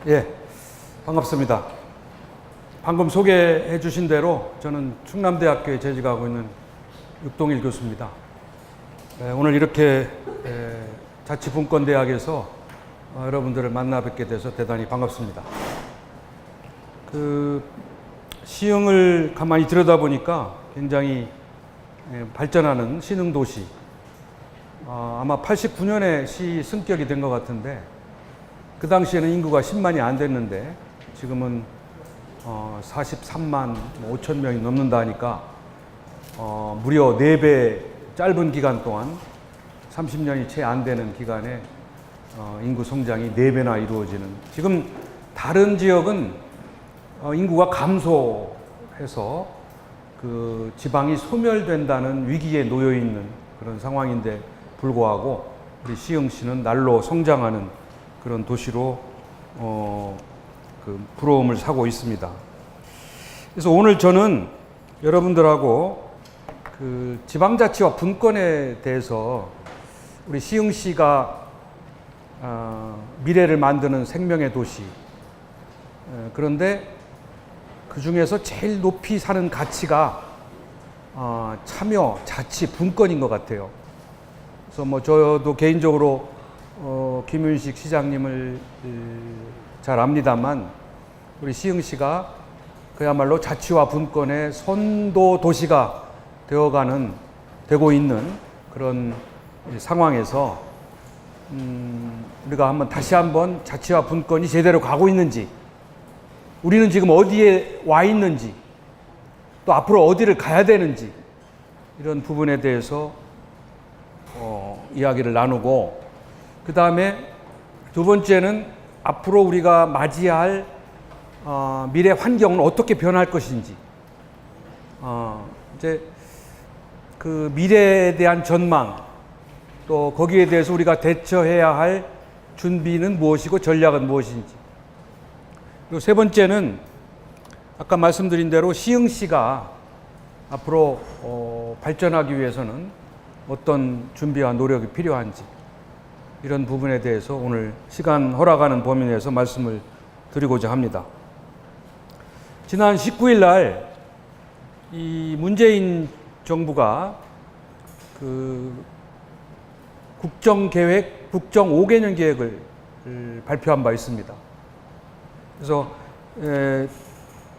예, 반갑습니다. 방금 소개해 주신 대로 저는 충남대학교에 재직하고 있는 육동일 교수입니다. 오늘 이렇게 자치분권대학에서 여러분들을 만나 뵙게 돼서 대단히 반갑습니다. 시흥을 가만히 들여다보니까 굉장히 발전하는 신흥도시, 아마 89년에 시 승격이 된 것 같은데 그 당시에는 인구가 10만이 안 됐는데 지금은 43만 5천 명이 넘는다 하니까 무려 4배 짧은 기간 동안 30년이 채 안 되는 기간에 인구 성장이 4배나 이루어지는, 지금 다른 지역은 인구가 감소해서 그 지방이 소멸된다는 위기에 놓여 있는 그런 상황인데 불구하고 우리 시흥시는 날로 성장하는 그런 도시로 부러움을 사고 있습니다. 그래서 오늘 저는 여러분들하고 그 지방자치와 분권에 대해서 우리 시흥시가 미래를 만드는 생명의 도시, 그런데 그 중에서 제일 높이 사는 가치가 참여, 자치, 분권인 것 같아요. 그래서 저도 개인적으로 김윤식 시장님을 잘 압니다만 우리 시흥시가 그야말로 자치와 분권의 선도 도시가 되고 있는 그런 상황에서 우리가 다시 한번 자치와 분권이 제대로 가고 있는지, 우리는 지금 어디에 와 있는지, 또 앞으로 어디를 가야 되는지, 이런 부분에 대해서 이야기를 나누고, 그 다음에 두 번째는 앞으로 우리가 맞이할 미래 환경은 어떻게 변할 것인지, 이제 그 미래에 대한 전망, 또 거기에 대해서 우리가 대처해야 할 준비는 무엇이고 전략은 무엇인지. 그리고 세 번째는 아까 말씀드린 대로 시흥시가 앞으로 발전하기 위해서는 어떤 준비와 노력이 필요한지, 이런 부분에 대해서 오늘 시간 허락하는 범위 내에서 말씀을 드리고자 합니다. 지난 19일 날 이 문재인 정부가 그 국정계획, 국정 5개년 계획을 발표한 바 있습니다. 그래서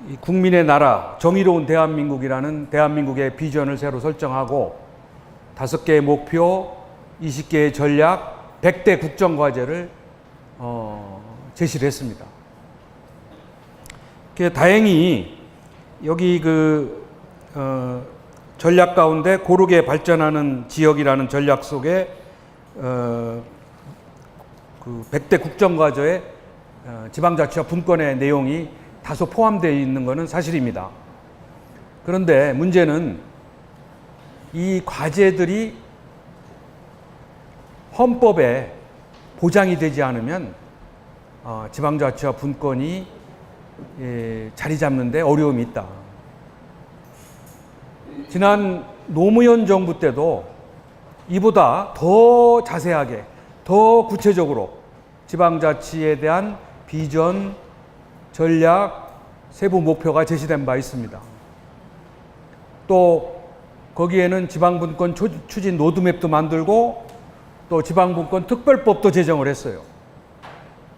이 국민의 나라, 정의로운 대한민국이라는 대한민국의 비전을 새로 설정하고 5개의 목표, 20개의 전략, 100대 국정과제를 제시를 했습니다. 다행히 여기 전략 가운데 고르게 발전하는 지역이라는 전략 속에 그 100대 국정과제에 지방자치와 분권의 내용이 다소 포함되어 있는 것은 사실입니다. 그런데 문제는 이 과제들이 헌법에 보장이 되지 않으면 지방자치와 분권이 자리 잡는 데 어려움이 있다. 지난 노무현 정부 때도 이보다 더 자세하게, 더 구체적으로 지방자치에 대한 비전, 전략, 세부 목표가 제시된 바 있습니다. 또 거기에는 지방분권 추진 로드맵도 만들고 또 지방분권 특별법도 제정을 했어요.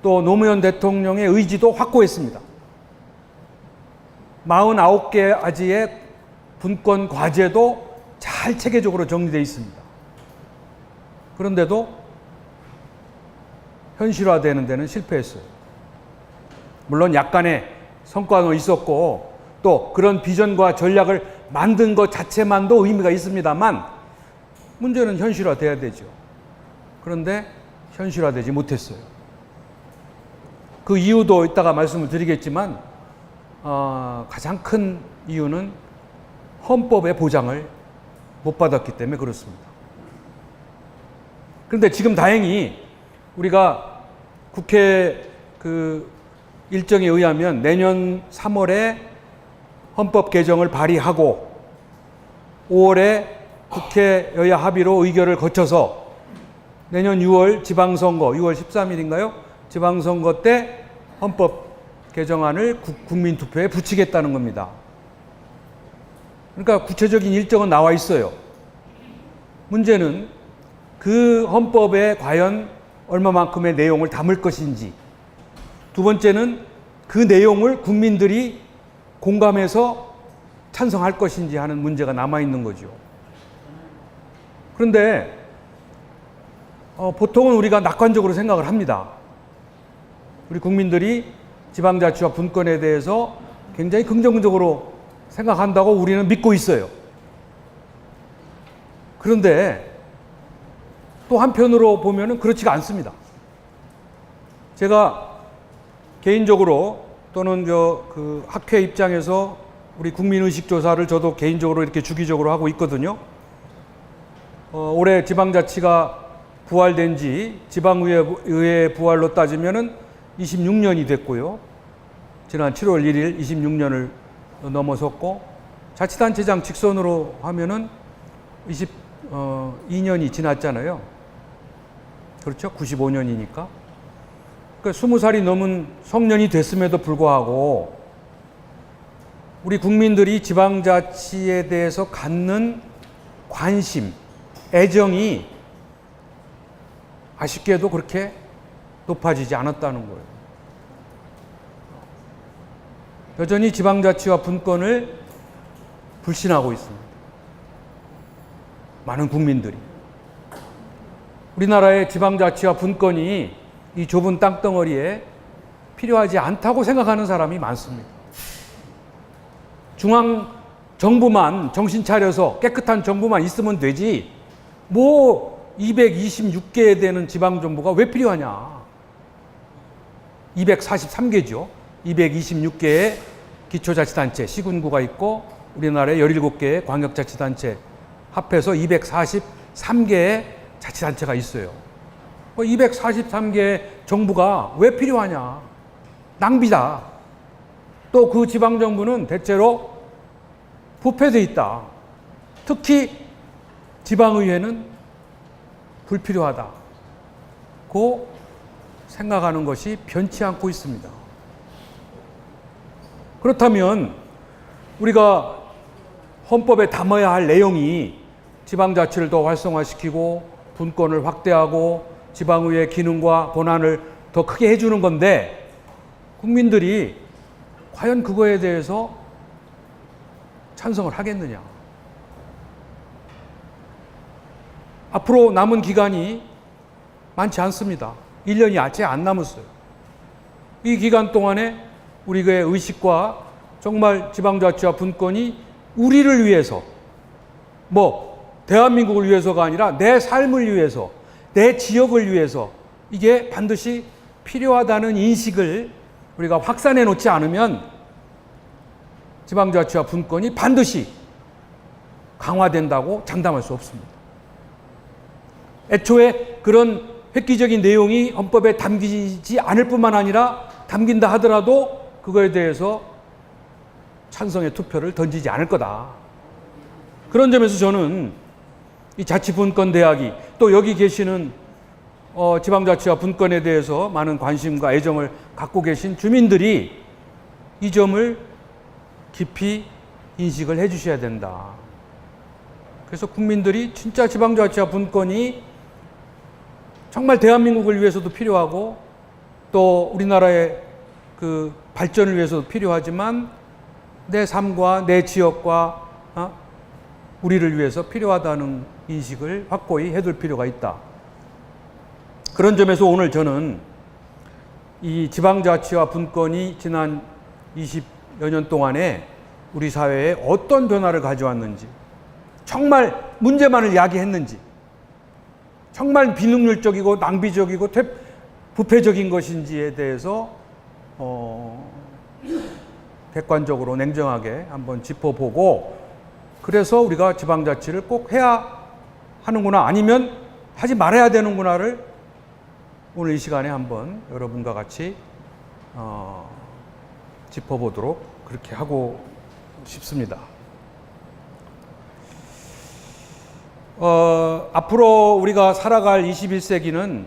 또 노무현 대통령의 의지도 확고했습니다. 49개 아지의 분권 과제도 잘 체계적으로 정리되어 있습니다. 그런데도 현실화되는 데는 실패했어요. 물론 약간의 성과는 있었고 또 그런 비전과 전략을 만든 것 자체만도 의미가 있습니다만 문제는 현실화돼야 되죠. 그런데 현실화되지 못했어요. 그 이유도 이따가 말씀을 드리겠지만 가장 큰 이유는 헌법의 보장을 못 받았기 때문에 그렇습니다. 그런데 지금 다행히 우리가 국회 일정에 의하면 내년 3월에 헌법 개정을 발의하고 5월에 국회 여야 합의로 의결을 거쳐서 내년 6월 지방선거, 6월 13일인가요? 지방선거 때 헌법 개정안을 국민투표에 붙이겠다는 겁니다. 그러니까 구체적인 일정은 나와 있어요. 문제는 그 헌법에 과연 얼마만큼의 내용을 담을 것인지, 두 번째는 그 내용을 국민들이 공감해서 찬성할 것인지 하는 문제가 남아있는 거죠. 그런데 보통은 우리가 낙관적으로 생각을 합니다. 우리 국민들이 지방자치와 분권에 대해서 굉장히 긍정적으로 생각한다고 우리는 믿고 있어요. 그런데 또 한편으로 보면은 그렇지가 않습니다. 제가 개인적으로 또는 그 학회 입장에서 우리 국민의식 조사를 저도 개인적으로 이렇게 주기적으로 하고 있거든요. 올해 지방자치가 부활된 지 지방의회 부활로 따지면은 26년이 됐고요. 지난 7월 1일 26년을 넘어섰고, 자치단체장 직선으로 하면은 22년이 지났잖아요. 그렇죠? 95년이니까. 그러니까 20살이 넘은 성년이 됐음에도 불구하고 우리 국민들이 지방자치에 대해서 갖는 관심, 애정이 아쉽게도 그렇게 높아지지 않았다는 거예요. 여전히 지방자치와 분권을 불신하고 있습니다. 많은 국민들이. 우리나라의 지방자치와 분권이 이 좁은 땅덩어리에 필요하지 않다고 생각하는 사람이 많습니다. 중앙 정부만 정신 차려서 깨끗한 정부만 있으면 되지, 뭐 226개 되는 지방정부가 왜 필요하냐. 243개죠. 226개의 기초자치단체, 시군구가 있고 우리나라에 17개의 광역자치단체 합해서 243개의 자치단체가 있어요. 243개의 정부가 왜 필요하냐. 낭비다. 또 그 지방정부는 대체로 부패돼 있다. 특히 지방의회는 불필요하다고 생각하는 것이 변치 않고 있습니다. 그렇다면 우리가 헌법에 담아야 할 내용이 지방자치를 더 활성화시키고 분권을 확대하고 지방의회 기능과 권한을 더 크게 해주는 건데, 국민들이 과연 그거에 대해서 찬성을 하겠느냐. 앞으로 남은 기간이 많지 않습니다. 1년이 채 안 남았어요. 이 기간 동안에 우리의 의식과 정말 지방자치와 분권이 우리를 위해서, 뭐 대한민국을 위해서가 아니라 내 삶을 위해서, 내 지역을 위해서 이게 반드시 필요하다는 인식을 우리가 확산해 놓지 않으면 지방자치와 분권이 반드시 강화된다고 장담할 수 없습니다. 애초에 그런 획기적인 내용이 헌법에 담기지 않을 뿐만 아니라 담긴다 하더라도 그거에 대해서 찬성의 투표를 던지지 않을 거다. 그런 점에서 저는 이 자치분권대학이, 또 여기 계시는 지방자치와 분권에 대해서 많은 관심과 애정을 갖고 계신 주민들이 이 점을 깊이 인식을 해 주셔야 된다. 그래서 국민들이 진짜 지방자치와 분권이 정말 대한민국을 위해서도 필요하고 또 우리나라의 그 발전을 위해서도 필요하지만 내 삶과 내 지역과 우리를 위해서 필요하다는 인식을 확고히 해둘 필요가 있다. 그런 점에서 오늘 저는 이 지방자치와 분권이 지난 20여 년 동안에 우리 사회에 어떤 변화를 가져왔는지, 정말 문제만을 야기했는지, 정말 비능률적이고 낭비적이고 부패적인 것인지에 대해서 객관적으로 냉정하게 한번 짚어보고, 그래서 우리가 지방자치를 꼭 해야 하는구나, 아니면 하지 말아야 되는구나를 오늘 이 시간에 한번 여러분과 같이 짚어보도록 그렇게 하고 싶습니다. 앞으로 우리가 살아갈 21세기는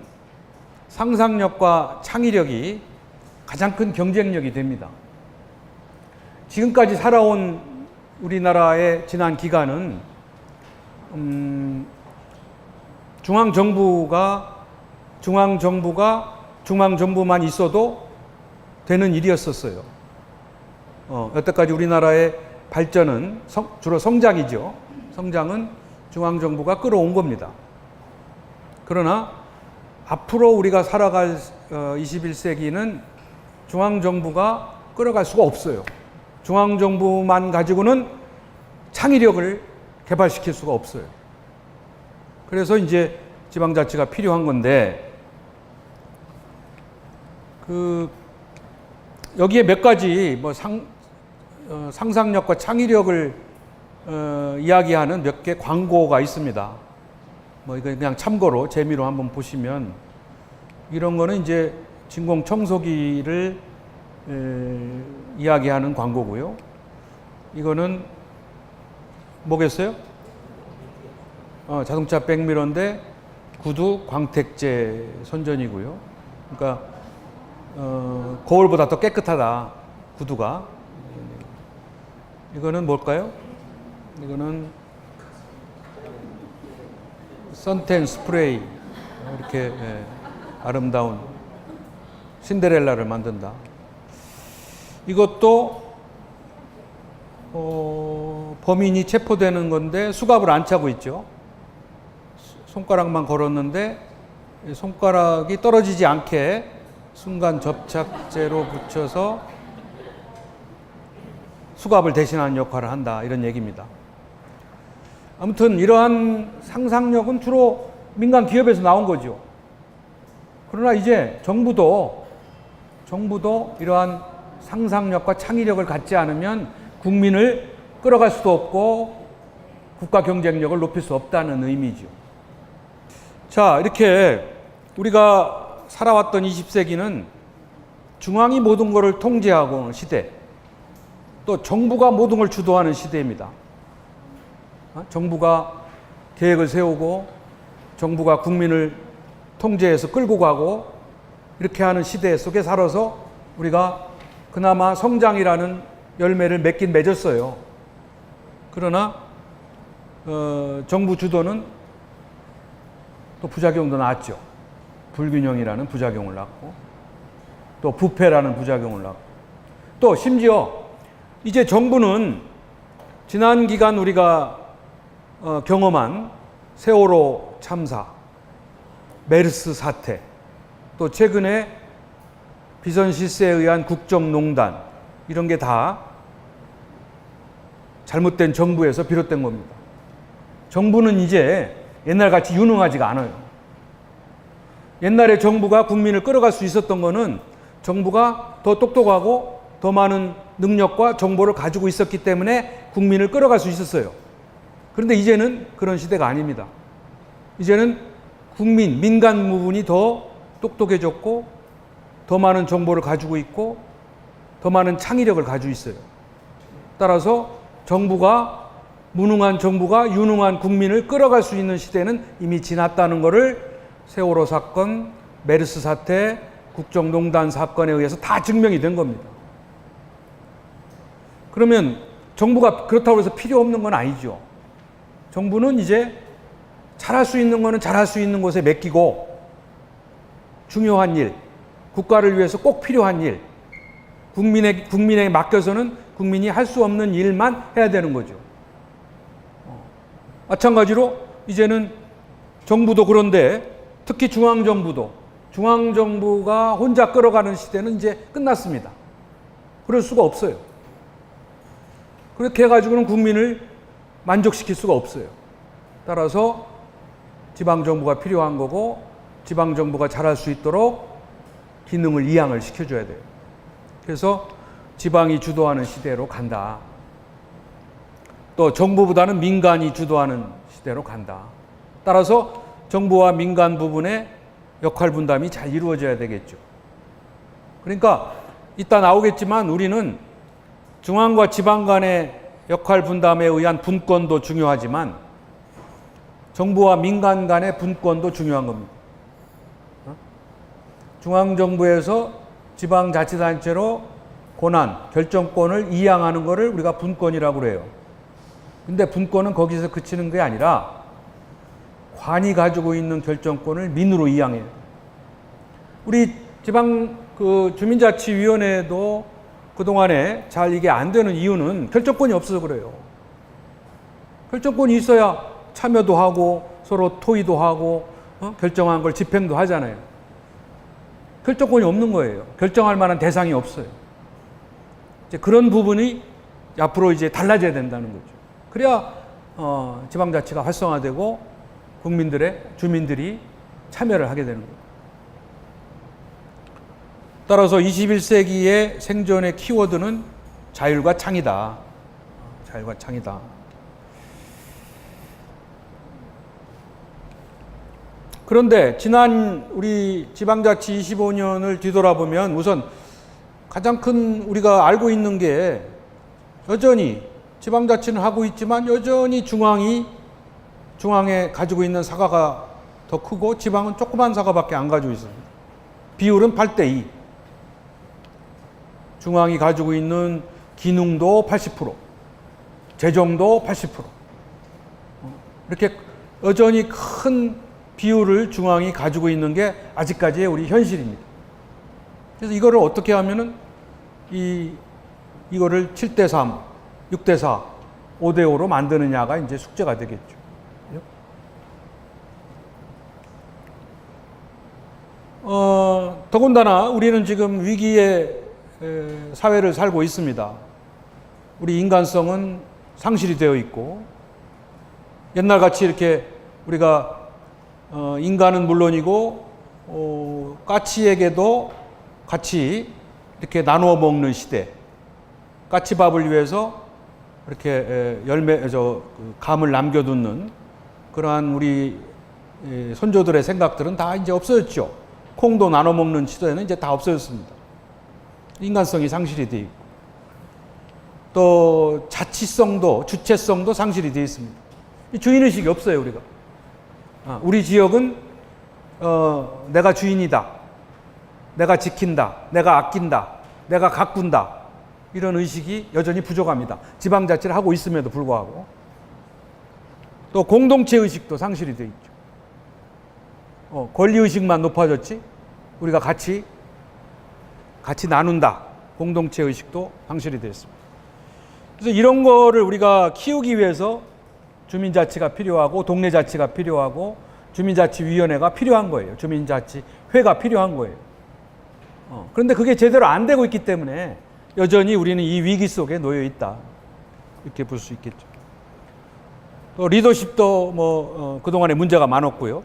상상력과 창의력이 가장 큰 경쟁력이 됩니다. 지금까지 살아온 우리나라의 지난 기간은 중앙정부만 있어도 되는 일이었었어요. 여태까지 우리나라의 발전은 주로 성장이죠. 성장은 중앙정부가 끌어온 겁니다. 그러나 앞으로 우리가 살아갈 21세기는 중앙정부가 끌어갈 수가 없어요. 중앙정부만 가지고는 창의력을 개발시킬 수가 없어요. 그래서 이제 지방자치가 필요한 건데, 여기에 몇 가지 상상력과 창의력을 이야기하는 몇 개 광고가 있습니다. 이거 그냥 참고로 재미로 한번 보시면, 이런 거는 이제 진공청소기를 이야기하는 광고고요. 이거는 뭐겠어요? 자동차 백미러인데 구두 광택제 선전이고요. 그러니까 거울보다 더 깨끗하다, 구두가. 이거는 뭘까요? 이거는 선텐 스프레이. 이렇게 아름다운 신데렐라를 만든다. 이것도 범인이 체포되는 건데 수갑을 안 차고 있죠. 손가락만 걸었는데 손가락이 떨어지지 않게 순간 접착제로 붙여서 수갑을 대신하는 역할을 한다, 이런 얘기입니다. 아무튼 이러한 상상력은 주로 민간 기업에서 나온 거죠. 그러나 이제 정부도 이러한 상상력과 창의력을 갖지 않으면 국민을 끌어갈 수도 없고 국가 경쟁력을 높일 수 없다는 의미죠. 자, 이렇게 우리가 살아왔던 20세기는 중앙이 모든 것을 통제하고 하는 시대, 또 정부가 모든 걸 주도하는 시대입니다. 정부가 계획을 세우고 정부가 국민을 통제해서 끌고 가고 이렇게 하는 시대 속에 살아서 우리가 그나마 성장이라는 열매를 맺긴 맺었어요. 그러나 정부 주도는 또 부작용도 낳았죠. 불균형이라는 부작용을 낳고, 또 부패라는 부작용을 낳고, 또 심지어 이제 정부는 지난 기간 우리가 경험한 세월호 참사, 메르스 사태, 또 최근에 비선 실세에 의한 국정농단, 이런 게 다 잘못된 정부에서 비롯된 겁니다. 정부는 이제 옛날같이 유능하지가 않아요. 옛날에 정부가 국민을 끌어갈 수 있었던 거는 정부가 더 똑똑하고 더 많은 능력과 정보를 가지고 있었기 때문에 국민을 끌어갈 수 있었어요. 그런데 이제는 그런 시대가 아닙니다. 이제는 민간 부분이 더 똑똑해졌고 더 많은 정보를 가지고 있고 더 많은 창의력을 가지고 있어요. 따라서 무능한 정부가 유능한 국민을 끌어갈 수 있는 시대는 이미 지났다는 것을 세월호 사건, 메르스 사태, 국정농단 사건에 의해서 다 증명이 된 겁니다. 그러면 정부가 그렇다고 해서 필요 없는 건 아니죠. 정부는 이제 잘할 수 있는 거는 잘할 수 있는 곳에 맡기고, 중요한 일, 국가를 위해서 꼭 필요한 일, 국민에게 맡겨서는 국민이 할 수 없는 일만 해야 되는 거죠. 마찬가지로 이제는 정부도 그런데 특히 중앙정부가 혼자 끌어가는 시대는 이제 끝났습니다. 그럴 수가 없어요. 그렇게 해가지고는 국민을 만족시킬 수가 없어요. 따라서 지방정부가 필요한 거고, 지방정부가 잘할 수 있도록 기능을 이양을 시켜줘야 돼요. 그래서 지방이 주도하는 시대로 간다. 또 정부보다는 민간이 주도하는 시대로 간다. 따라서 정부와 민간 부분의 역할 분담이 잘 이루어져야 되겠죠. 그러니까 이따 나오겠지만 우리는 중앙과 지방 간의 역할 분담에 의한 분권도 중요하지만 정부와 민간 간의 분권도 중요한 겁니다. 중앙정부에서 지방자치단체로 권한, 결정권을 이양하는 것을 우리가 분권이라고 그래요. 근데 분권은 거기서 그치는 게 아니라 관이 가지고 있는 결정권을 민으로 이양해요. 우리 지방 주민자치위원회도 그동안에 잘 이게 안 되는 이유는 결정권이 없어서 그래요. 결정권이 있어야 참여도 하고 서로 토의도 하고 결정한 걸 집행도 하잖아요. 결정권이 없는 거예요. 결정할 만한 대상이 없어요. 이제 그런 부분이 앞으로 이제 달라져야 된다는 거죠. 그래야 지방자치가 활성화되고 주민들이 참여를 하게 되는 거예요. 따라서 21세기의 생존의 키워드는 자율과 창이다. 자율과 창이다. 그런데 지난 우리 지방자치 25년을 뒤돌아보면 우선 가장 큰 우리가 알고 있는 게 여전히 지방자치는 하고 있지만 여전히 중앙에 가지고 있는 사과가 더 크고 지방은 조그만 사과밖에 안 가지고 있습니다. 비율은 8대2. 중앙이 가지고 있는 기능도 80%, 재정도 80%. 이렇게 여전히 큰 비율을 중앙이 가지고 있는 게 아직까지의 우리 현실입니다. 그래서 이거를 어떻게 하면은 이거를 7대3, 6대4, 5대5로 만드느냐가 이제 숙제가 되겠죠. 더군다나 우리는 지금 위기의 사회를 살고 있습니다. 우리 인간성은 상실이 되어 있고 옛날같이 이렇게 우리가 인간은 물론이고 까치에게도 같이 이렇게 나누어 먹는 시대, 까치밥을 위해서 이렇게 감을 남겨두는 그러한 우리 선조들의 생각들은 다 이제 없어졌죠. 콩도 나눠 먹는 시대는 이제 다 없어졌습니다. 인간성이 상실이 되어 있고 또 자치성도 주체성도 상실이 되어 있습니다. 주인의식이 없어요. 우리가 우리 지역은 내가 주인이다, 내가 지킨다, 내가 아낀다, 내가 가꾼다, 이런 의식이 여전히 부족합니다. 지방자치를 하고 있음에도 불구하고. 또 공동체 의식도 상실이 되어 있죠. 권리의식만 높아졌지 우리가 같이 나눈다, 공동체 의식도 상실이 되었습니다. 그래서 이런 거를 우리가 키우기 위해서 주민자치가 필요하고 동네자치가 필요하고 주민자치위원회가 필요한 거예요. 주민자치회가 필요한 거예요. 그런데 그게 제대로 안 되고 있기 때문에 여전히 우리는 이 위기 속에 놓여 있다, 이렇게 볼 수 있겠죠. 또 리더십도 그동안에 문제가 많았고요.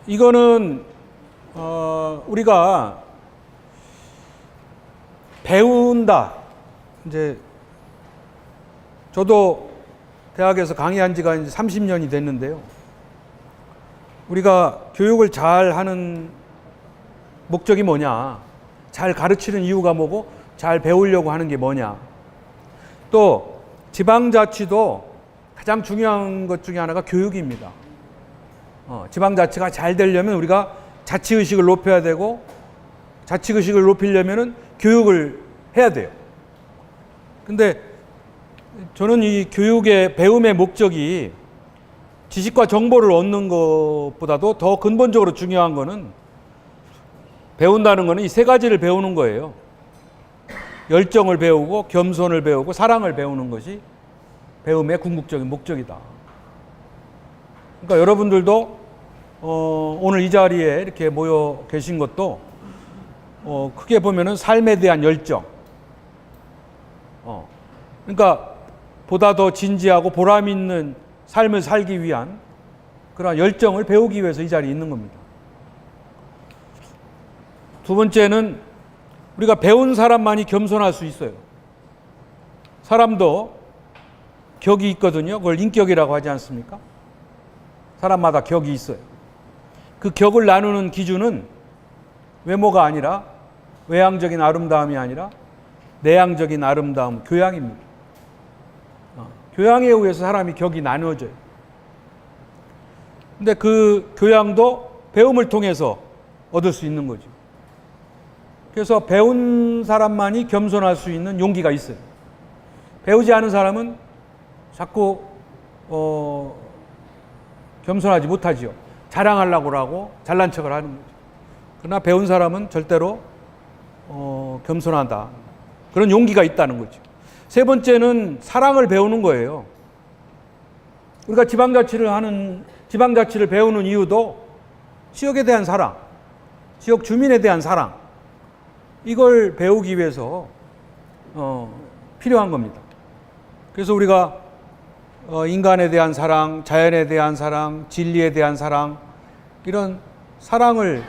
이거는 우리가 배운다. 이제 저도 대학에서 강의한 지가 이제 30년이 됐는데요. 우리가 교육을 잘 하는 목적이 뭐냐? 잘 가르치는 이유가 뭐고 잘 배우려고 하는 게 뭐냐? 또 지방자치도 가장 중요한 것 중에 하나가 교육입니다. 지방자치가 잘 되려면 우리가 자치의식을 높여야 되고 자치의식을 높이려면은 교육을 해야 돼요. 근데 저는 이 교육의 배움의 목적이 지식과 정보를 얻는 것보다도 더 근본적으로 중요한 거는 배운다는 거는 이 세 가지를 배우는 거예요. 열정을 배우고 겸손을 배우고 사랑을 배우는 것이 배움의 궁극적인 목적이다. 그러니까 여러분들도 오늘 이 자리에 이렇게 모여 계신 것도 크게 보면은 삶에 대한 열정, 그러니까 보다 더 진지하고 보람 있는 삶을 살기 위한 그런 열정을 배우기 위해서 이 자리에 있는 겁니다. 두 번째는 우리가 배운 사람만이 겸손할 수 있어요. 사람도 격이 있거든요. 그걸 인격이라고 하지 않습니까? 사람마다 격이 있어요. 그 격을 나누는 기준은 외모가 아니라, 외향적인 아름다움이 아니라 내향적인 아름다움, 교양입니다. 교양에 의해서 사람이 격이 나누어져요. 근데 그 교양도 배움을 통해서 얻을 수 있는 거죠. 그래서 배운 사람만이 겸손할 수 있는 용기가 있어요. 배우지 않은 사람은 자꾸 겸손하지 못하지요. 자랑하려고 하고 잘난 척을 하는 거죠. 그러나 배운 사람은 절대로 겸손하다. 그런 용기가 있다는 거죠. 세 번째는 사랑을 배우는 거예요. 우리가 지방자치를 배우는 이유도 지역에 대한 사랑, 지역 주민에 대한 사랑, 이걸 배우기 위해서 필요한 겁니다. 그래서 우리가 인간에 대한 사랑, 자연에 대한 사랑, 진리에 대한 사랑, 이런 사랑을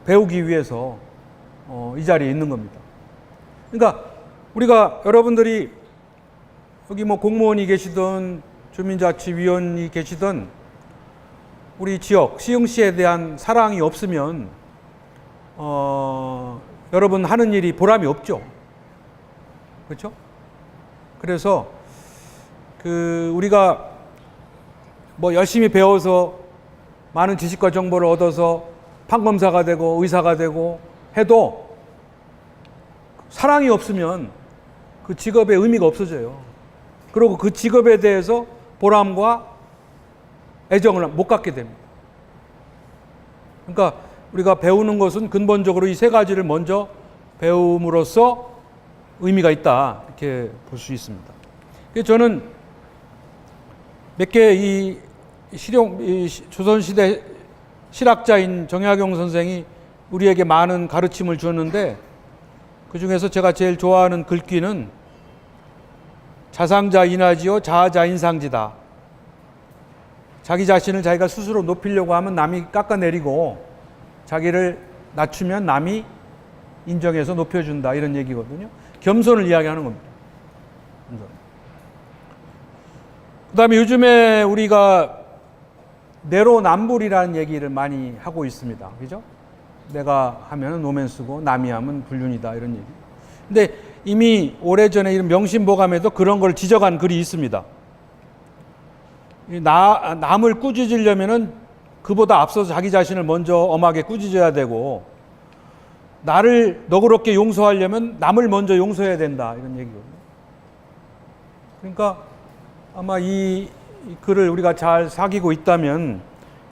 배우기 위해서 이 자리에 있는 겁니다. 그러니까 우리가 여러분들이 여기 뭐 공무원이 계시든 주민자치위원이 계시든 우리 지역 시흥시에 대한 사랑이 없으면 여러분 하는 일이 보람이 없죠. 그렇죠? 그래서 우리가 뭐 열심히 배워서 많은 지식과 정보를 얻어서 판검사가 되고 의사가 되고 해도 사랑이 없으면 그 직업의 의미가 없어져요. 그리고 그 직업에 대해서 보람과 애정을 못 갖게 됩니다. 그러니까 우리가 배우는 것은 근본적으로 이 세 가지를 먼저 배움으로써 의미가 있다, 이렇게 볼 수 있습니다. 그래서 저는 몇 개 이 조선시대 실학자인 정약용 선생이 우리에게 많은 가르침을 주었는데, 그 중에서 제가 제일 좋아하는 글귀는 자상자 인하지요 자아자 인상지다. 자기 자신을 자기가 스스로 높이려고 하면 남이 깎아내리고 자기를 낮추면 남이 인정해서 높여준다, 이런 얘기거든요. 겸손을 이야기하는 겁니다. 그 다음에 요즘에 우리가 내로남불이라는 얘기를 많이 하고 있습니다. 그죠? 내가 하면 노맨스고 남이 하면 불륜이다, 이런 얘기. 근데 이미 오래전에 이런 명심보감에도 그런 걸 지적한 글이 있습니다. 남을 꾸짖으려면은 그보다 앞서서 자기 자신을 먼저 엄하게 꾸짖어야 되고, 나를 너그럽게 용서하려면 남을 먼저 용서해야 된다, 이런 얘기거든요. 그러니까 아마 이 글을 우리가 잘 사귀고 있다면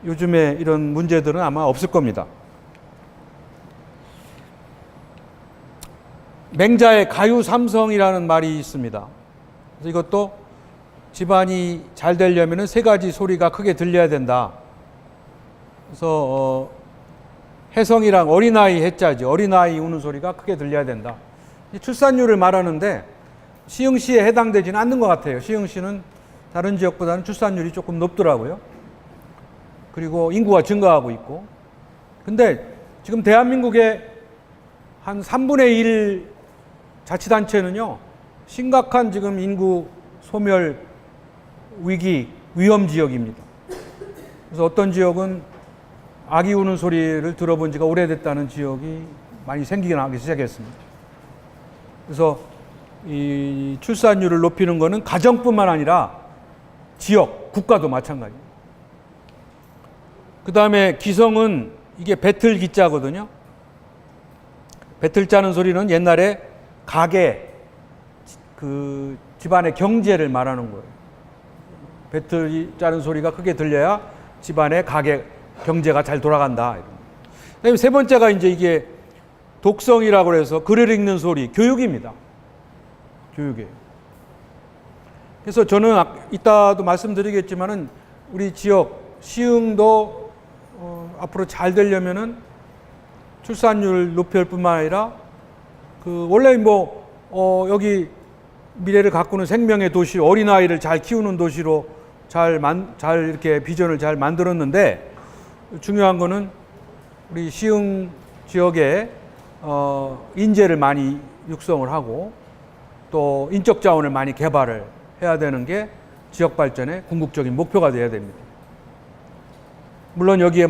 요즘에 이런 문제들은 아마 없을 겁니다. 맹자의 가유삼성이라는 말이 있습니다. 그래서 이것도 집안이 잘 되려면 세 가지 소리가 크게 들려야 된다. 그래서 해성이랑 어린아이 해자죠. 어린아이 우는 소리가 크게 들려야 된다. 출산율을 말하는데 시흥시에 해당되지는 않는 것 같아요. 시흥시는 다른 지역보다는 출산율이 조금 높더라고요. 그리고 인구가 증가하고 있고. 근데 지금 대한민국의 한 3분의 1 자치단체는요, 심각한 지금 인구 소멸 위기, 위험 지역입니다. 그래서 어떤 지역은 아기 우는 소리를 들어본 지가 오래됐다는 지역이 많이 생기긴 하기 시작했습니다. 그래서 이 출산율을 높이는 것은 가정뿐만 아니라 지역, 국가도 마찬가지입니다. 그 다음에 기성은 이게 배틀 기자거든요. 배틀 짜는 소리는 옛날에 가게, 그 집안의 경제를 말하는 거예요. 배틀 짜는 소리가 크게 들려야 집안의 가게, 경제가 잘 돌아간다. 그다음에 세 번째가 이제 이게 독성이라고 해서 글을 읽는 소리, 교육입니다. 교육이에요. 그래서 저는 이따도 말씀드리겠지만은 우리 지역 시흥도 앞으로 잘 되려면은 출산율 높일 뿐만 아니라 원래 여기 미래를 가꾸는 생명의 도시, 어린아이를 잘 키우는 도시로 잘 이렇게 비전을 잘 만들었는데, 중요한 거는 우리 시흥 지역에 인재를 많이 육성을 하고 또 인적 자원을 많이 개발을 해야 되는 게 지역 발전의 궁극적인 목표가 되어야 됩니다. 물론 여기에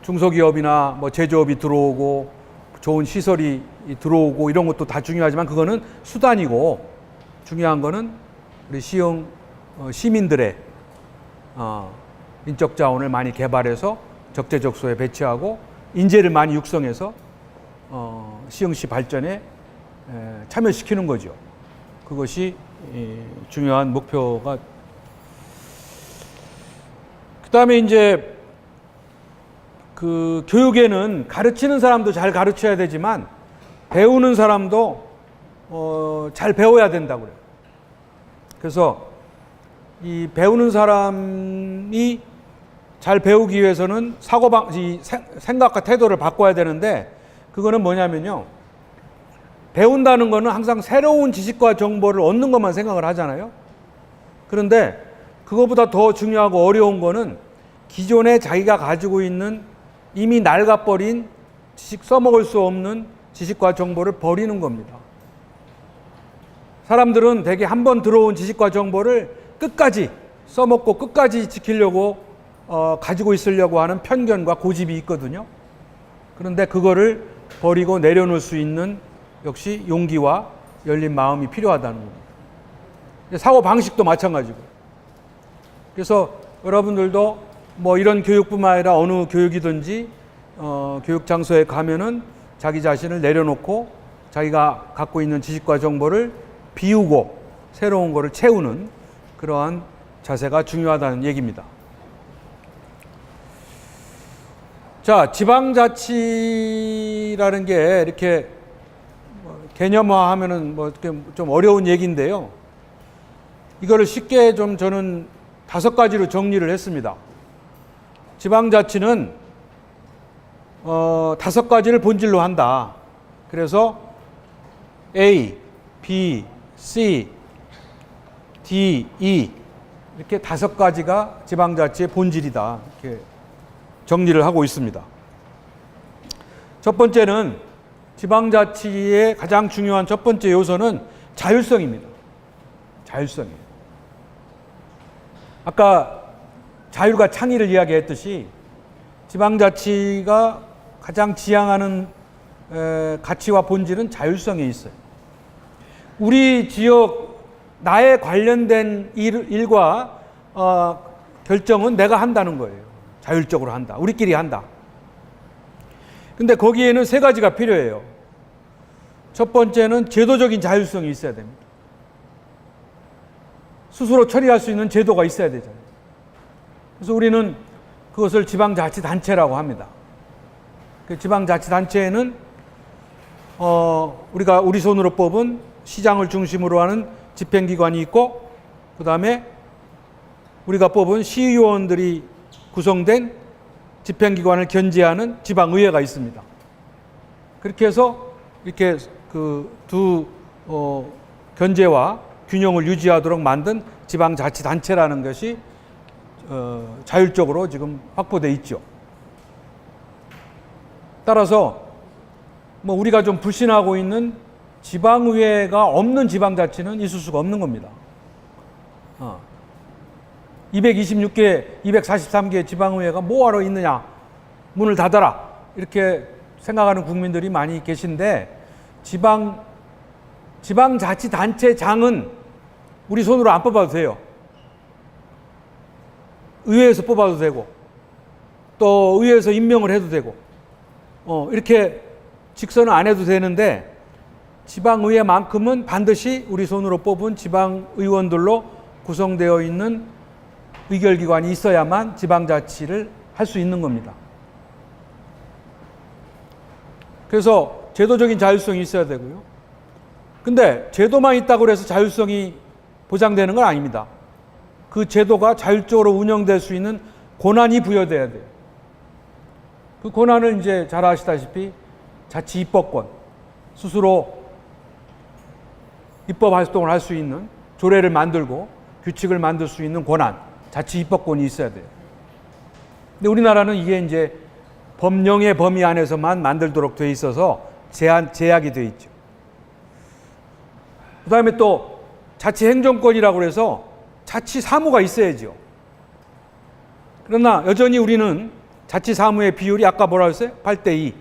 중소기업이나 제조업이 들어오고 좋은 시설이 들어오고 이런 것도 다 중요하지만 그거는 수단이고, 중요한 거는 우리 시흥 시민들의 인적 자원을 많이 개발해서 적재적소에 배치하고 인재를 많이 육성해서 시흥시 발전에 참여시키는 거죠. 그것이 중요한 목표가. 그다음에 이제 그 교육에는 가르치는 사람도 잘 가르쳐야 되지만 배우는 사람도 잘 배워야 된다고 그래요. 그래서 이 배우는 사람이 잘 배우기 위해서는 생각과 태도를 바꿔야 되는데, 그거는 뭐냐면요, 배운다는 거는 항상 새로운 지식과 정보를 얻는 것만 생각을 하잖아요. 그런데 그거보다 더 중요하고 어려운 거는 기존에 자기가 가지고 있는 이미 낡아버린 지식, 써먹을 수 없는 지식과 정보를 버리는 겁니다. 사람들은 대개 한 번 들어온 지식과 정보를 끝까지 써먹고 끝까지 지키려고 가지고 있으려고 하는 편견과 고집이 있거든요. 그런데 그거를 버리고 내려놓을 수 있는 역시 용기와 열린 마음이 필요하다는 겁니다. 사고 방식도 마찬가지고. 그래서 여러분들도 뭐 이런 교육뿐만 아니라 어느 교육이든지 교육 장소에 가면은 자기 자신을 내려놓고 자기가 갖고 있는 지식과 정보를 비우고 새로운 거를 채우는 그러한 자세가 중요하다는 얘기입니다. 자, 지방자치라는 게 이렇게 개념화하면은 뭐 좀 어려운 얘기인데요. 이거를 쉽게 좀 저는 5가지로 정리를 했습니다. 지방자치는 5가지를 본질로 한다. 그래서 A, B, C, D, E 이렇게 5가지가 지방자치의 본질이다. 이렇게 정리를 하고 있습니다. 첫 번째는 지방자치의 가장 중요한 첫 번째 요소는 자율성입니다. 자율성이에요. 아까 자율과 창의를 이야기했듯이 지방자치가 가장 지향하는 가치와 본질은 자율성에 있어요. 우리 지역 나에 관련된 일과 결정은 내가 한다는 거예요. 자율적으로 한다. 우리끼리 한다. 근데 거기에는 3가지가 필요해요. 첫 번째는 제도적인 자율성이 있어야 됩니다. 스스로 처리할 수 있는 제도가 있어야 되잖아요. 그래서 우리는 그것을 지방자치단체라고 합니다. 그 지방자치단체에는 우리가 우리 손으로 뽑은 시장을 중심으로 하는 집행기관이 있고, 그 다음에 우리가 뽑은 시의원들이 구성된 집행기관을 견제하는 지방의회가 있습니다. 그렇게 해서 이렇게 그 두 견제와 균형을 유지하도록 만든 지방자치단체라는 것이 자율적으로 지금 확보되어 있죠. 따라서 뭐 우리가 좀 불신하고 있는 지방의회가 없는 지방자치는 있을 수가 없는 겁니다. 226개, 243개 지방의회가 뭐하러 있느냐, 문을 닫아라, 이렇게 생각하는 국민들이 많이 계신데, 지방자치단체장은 우리 손으로 안 뽑아도 돼요. 의회에서 뽑아도 되고, 또 의회에서 임명을 해도 되고, 이렇게 직선을 안 해도 되는데, 지방의회만큼은 반드시 우리 손으로 뽑은 지방의원들로 구성되어 있는 의결기관이 있어야만 지방자치를 할 수 있는 겁니다. 그래서 제도적인 자율성이 있어야 되고요. 근데 제도만 있다고 해서 자율성이 보장되는 건 아닙니다. 그 제도가 자율적으로 운영될 수 있는 권한이 부여돼야 돼요. 그 권한을 이제 잘 아시다시피 자치 입법권, 스스로 입법 활동을 할 수 있는, 조례를 만들고 규칙을 만들 수 있는 권한, 자치 입법권이 있어야 돼요. 근데 우리나라는 이게 이제 법령의 범위 안에서만 만들도록 돼 있어서 제약이 돼 있죠. 그 다음에 또 자치 행정권이라고 해서 자치 사무가 있어야죠. 그러나 여전히 우리는 자치 사무의 비율이 아까 뭐라 했어요? 8:2.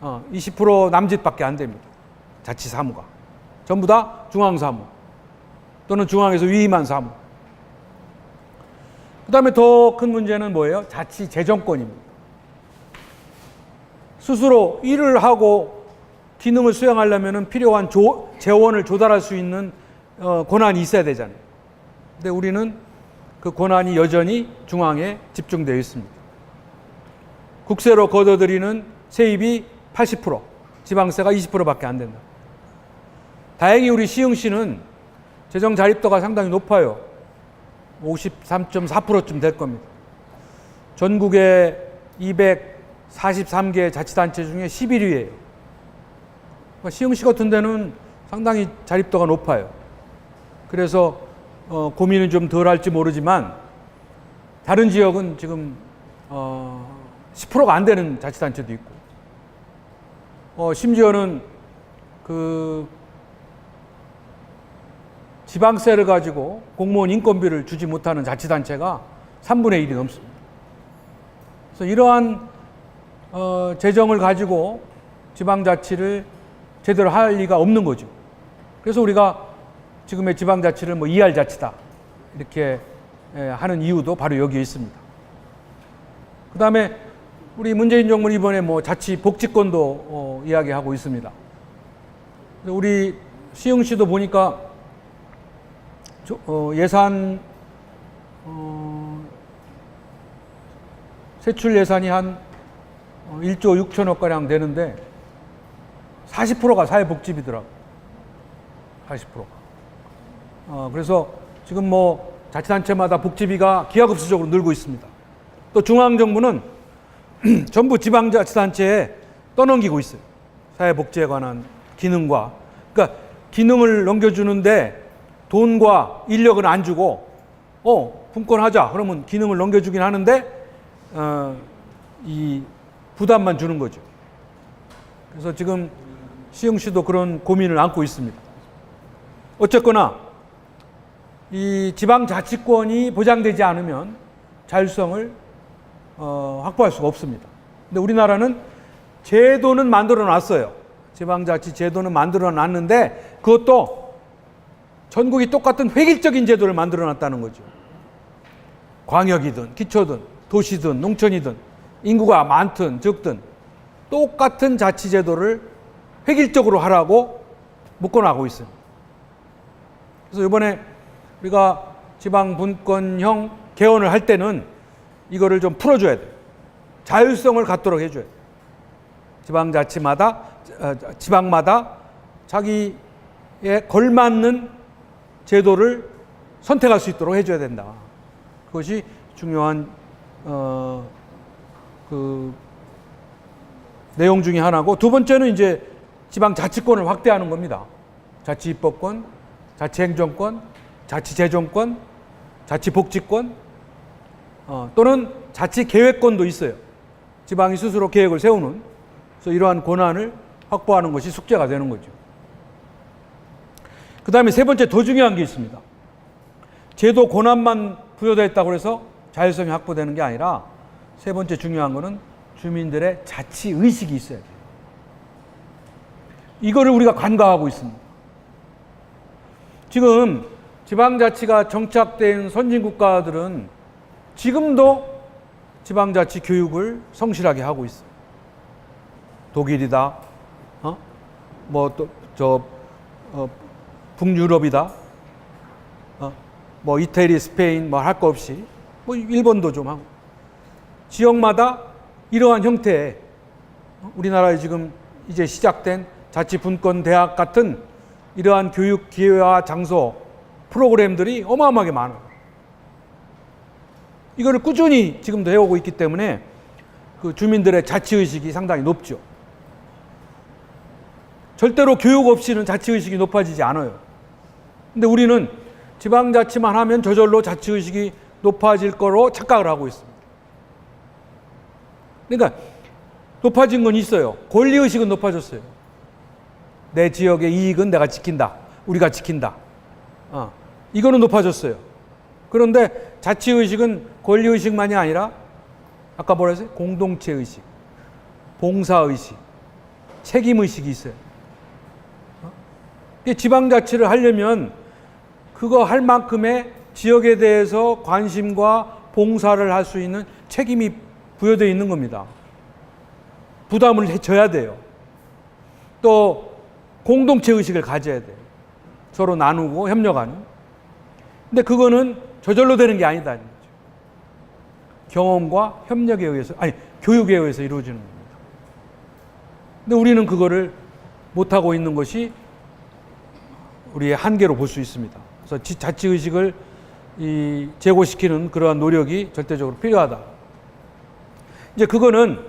20% 남짓밖에 안 됩니다. 자치 사무가. 전부 다 중앙 사무 또는 중앙에서 위임한 사무. 그다음에 더 큰 문제는 뭐예요? 자치 재정권입니다. 스스로 일을 하고 기능을 수행하려면 필요한 재원을 조달할 수 있는 권한이 있어야 되잖아요. 근데 우리는 그 권한이 여전히 중앙에 집중되어 있습니다. 국세로 걷어들이는 세입이 80%, 지방세가 20%밖에 안 된다. 다행히 우리 시흥시는 재정 자립도가 상당히 높아요. 53.4%쯤 될 겁니다. 전국의 243개 자치단체 중에 11위예요. 그러니까 시흥시 같은 데는 상당히 자립도가 높아요. 그래서 고민은 좀 덜 할지 모르지만 다른 지역은 지금 10%가 안 되는 자치단체도 있고 심지어는 그 지방세를 가지고 공무원 인건비를 주지 못하는 자치단체가 3분의 1이 넘습니다. 그래서 이러한 재정을 가지고 지방자치를 제대로 할 리가 없는 거죠. 그래서 우리가 지금의 지방자치를 뭐 2할 자치다 이렇게 하는 이유도 바로 여기에 있습니다. 그 다음에 우리 문재인 정부는 이번에 뭐 자치 복지권도 이야기하고 있습니다. 우리 시흥시도 보니까 예산 세출 예산이 한 1조 6천억 가량 되는데 40%가 사회복지비더라고요. 40%가. 그래서 지금 뭐 자치단체마다 복지비가 기하급수적으로 늘고 있습니다. 또 중앙정부는 전부 지방자치단체에 떠넘기고 있어요. 사회복지에 관한 기능과. 그러니까 기능을 넘겨주는데 돈과 인력은 안 주고 분권하자 그러면 기능을 넘겨주긴 하는데 이 부담만 주는 거죠. 그래서 지금 시흥시도 그런 고민을 안고 있습니다. 어쨌거나 이 지방자치권이 보장되지 않으면 자율성을 확보할 수가 없습니다. 근데 우리나라는 제도는 만들어 놨어요. 지방자치 제도는 만들어 놨는데 그것도 전국이 똑같은 획일적인 제도를 만들어 놨다는 거죠. 광역이든 기초든 도시든 농촌이든 인구가 많든 적든 똑같은 자치 제도를 획일적으로 하라고 묶어나가고 있어요. 그래서 이번에 우리가 지방분권형 개헌을 할 때는 이거를 좀 풀어줘야 돼요. 자율성을 갖도록 해줘야 돼요. 지방마다 자기에 걸맞는 제도를 선택할 수 있도록 해줘야 된다. 그것이 중요한 그 내용 중에 하나고, 두 번째는 이제 지방자치권을 확대하는 겁니다. 자치입법권, 자치행정권, 자치재정권, 자치복지권, 또는 자치계획권도 있어요. 지방이 스스로 계획을 세우는, 그래서 이러한 권한을 확보하는 것이 숙제가 되는 거죠. 그 다음에 세 번째 더 중요한 게 있습니다. 제도 권한만 부여되었다고 해서 자율성이 확보되는 게 아니라 세 번째 중요한 거는 주민들의 자치의식이 있어야 돼요. 이거를 우리가 간과하고 있습니다. 지금 지방자치가 정착된 선진국가들은 지금도 지방자치 교육을 성실하게 하고 있어요. 독일이다, 북유럽이다, 뭐 이태리, 스페인, 뭐 할 거 없이, 뭐 일본도 좀 하고, 지역마다 이러한 형태의 우리나라에 지금 이제 시작된 자치분권대학 같은 이러한 교육 기회와 장소, 프로그램들이 어마어마하게 많아요. 이거를 꾸준히 지금도 해오고 있기 때문에 그 주민들의 자치의식이 상당히 높죠. 절대로 교육 없이는 자치의식이 높아지지 않아요. 근데 우리는 지방자치만 하면 저절로 자치의식이 높아질 거로 착각을 하고 있습니다. 그러니까 높아진 건 있어요. 권리의식은 높아졌어요. 내 지역의 이익은 내가 지킨다. 우리가 지킨다. 이거는 높아졌어요. 그런데 자치의식은 권리의식만이 아니라 아까 뭐라 했어요? 공동체의식, 봉사의식, 책임의식이 있어요. 지방자치를 하려면 그거 할 만큼의 지역에 대해서 관심과 봉사를 할 수 있는 책임이 부여되어 있는 겁니다. 부담을 져야 돼요. 또 공동체 의식을 가져야 돼요. 서로 나누고 협력하는. 근데 그거는 저절로 되는 게 아니다. 경험과 협력에 의해서, 교육에 의해서 이루어지는 겁니다. 근데 우리는 그거를 못하고 있는 것이 우리의 한계로 볼 수 있습니다. 그래서 자치의식을 제고시키는 그러한 노력이 절대적으로 필요하다. 이제 그거는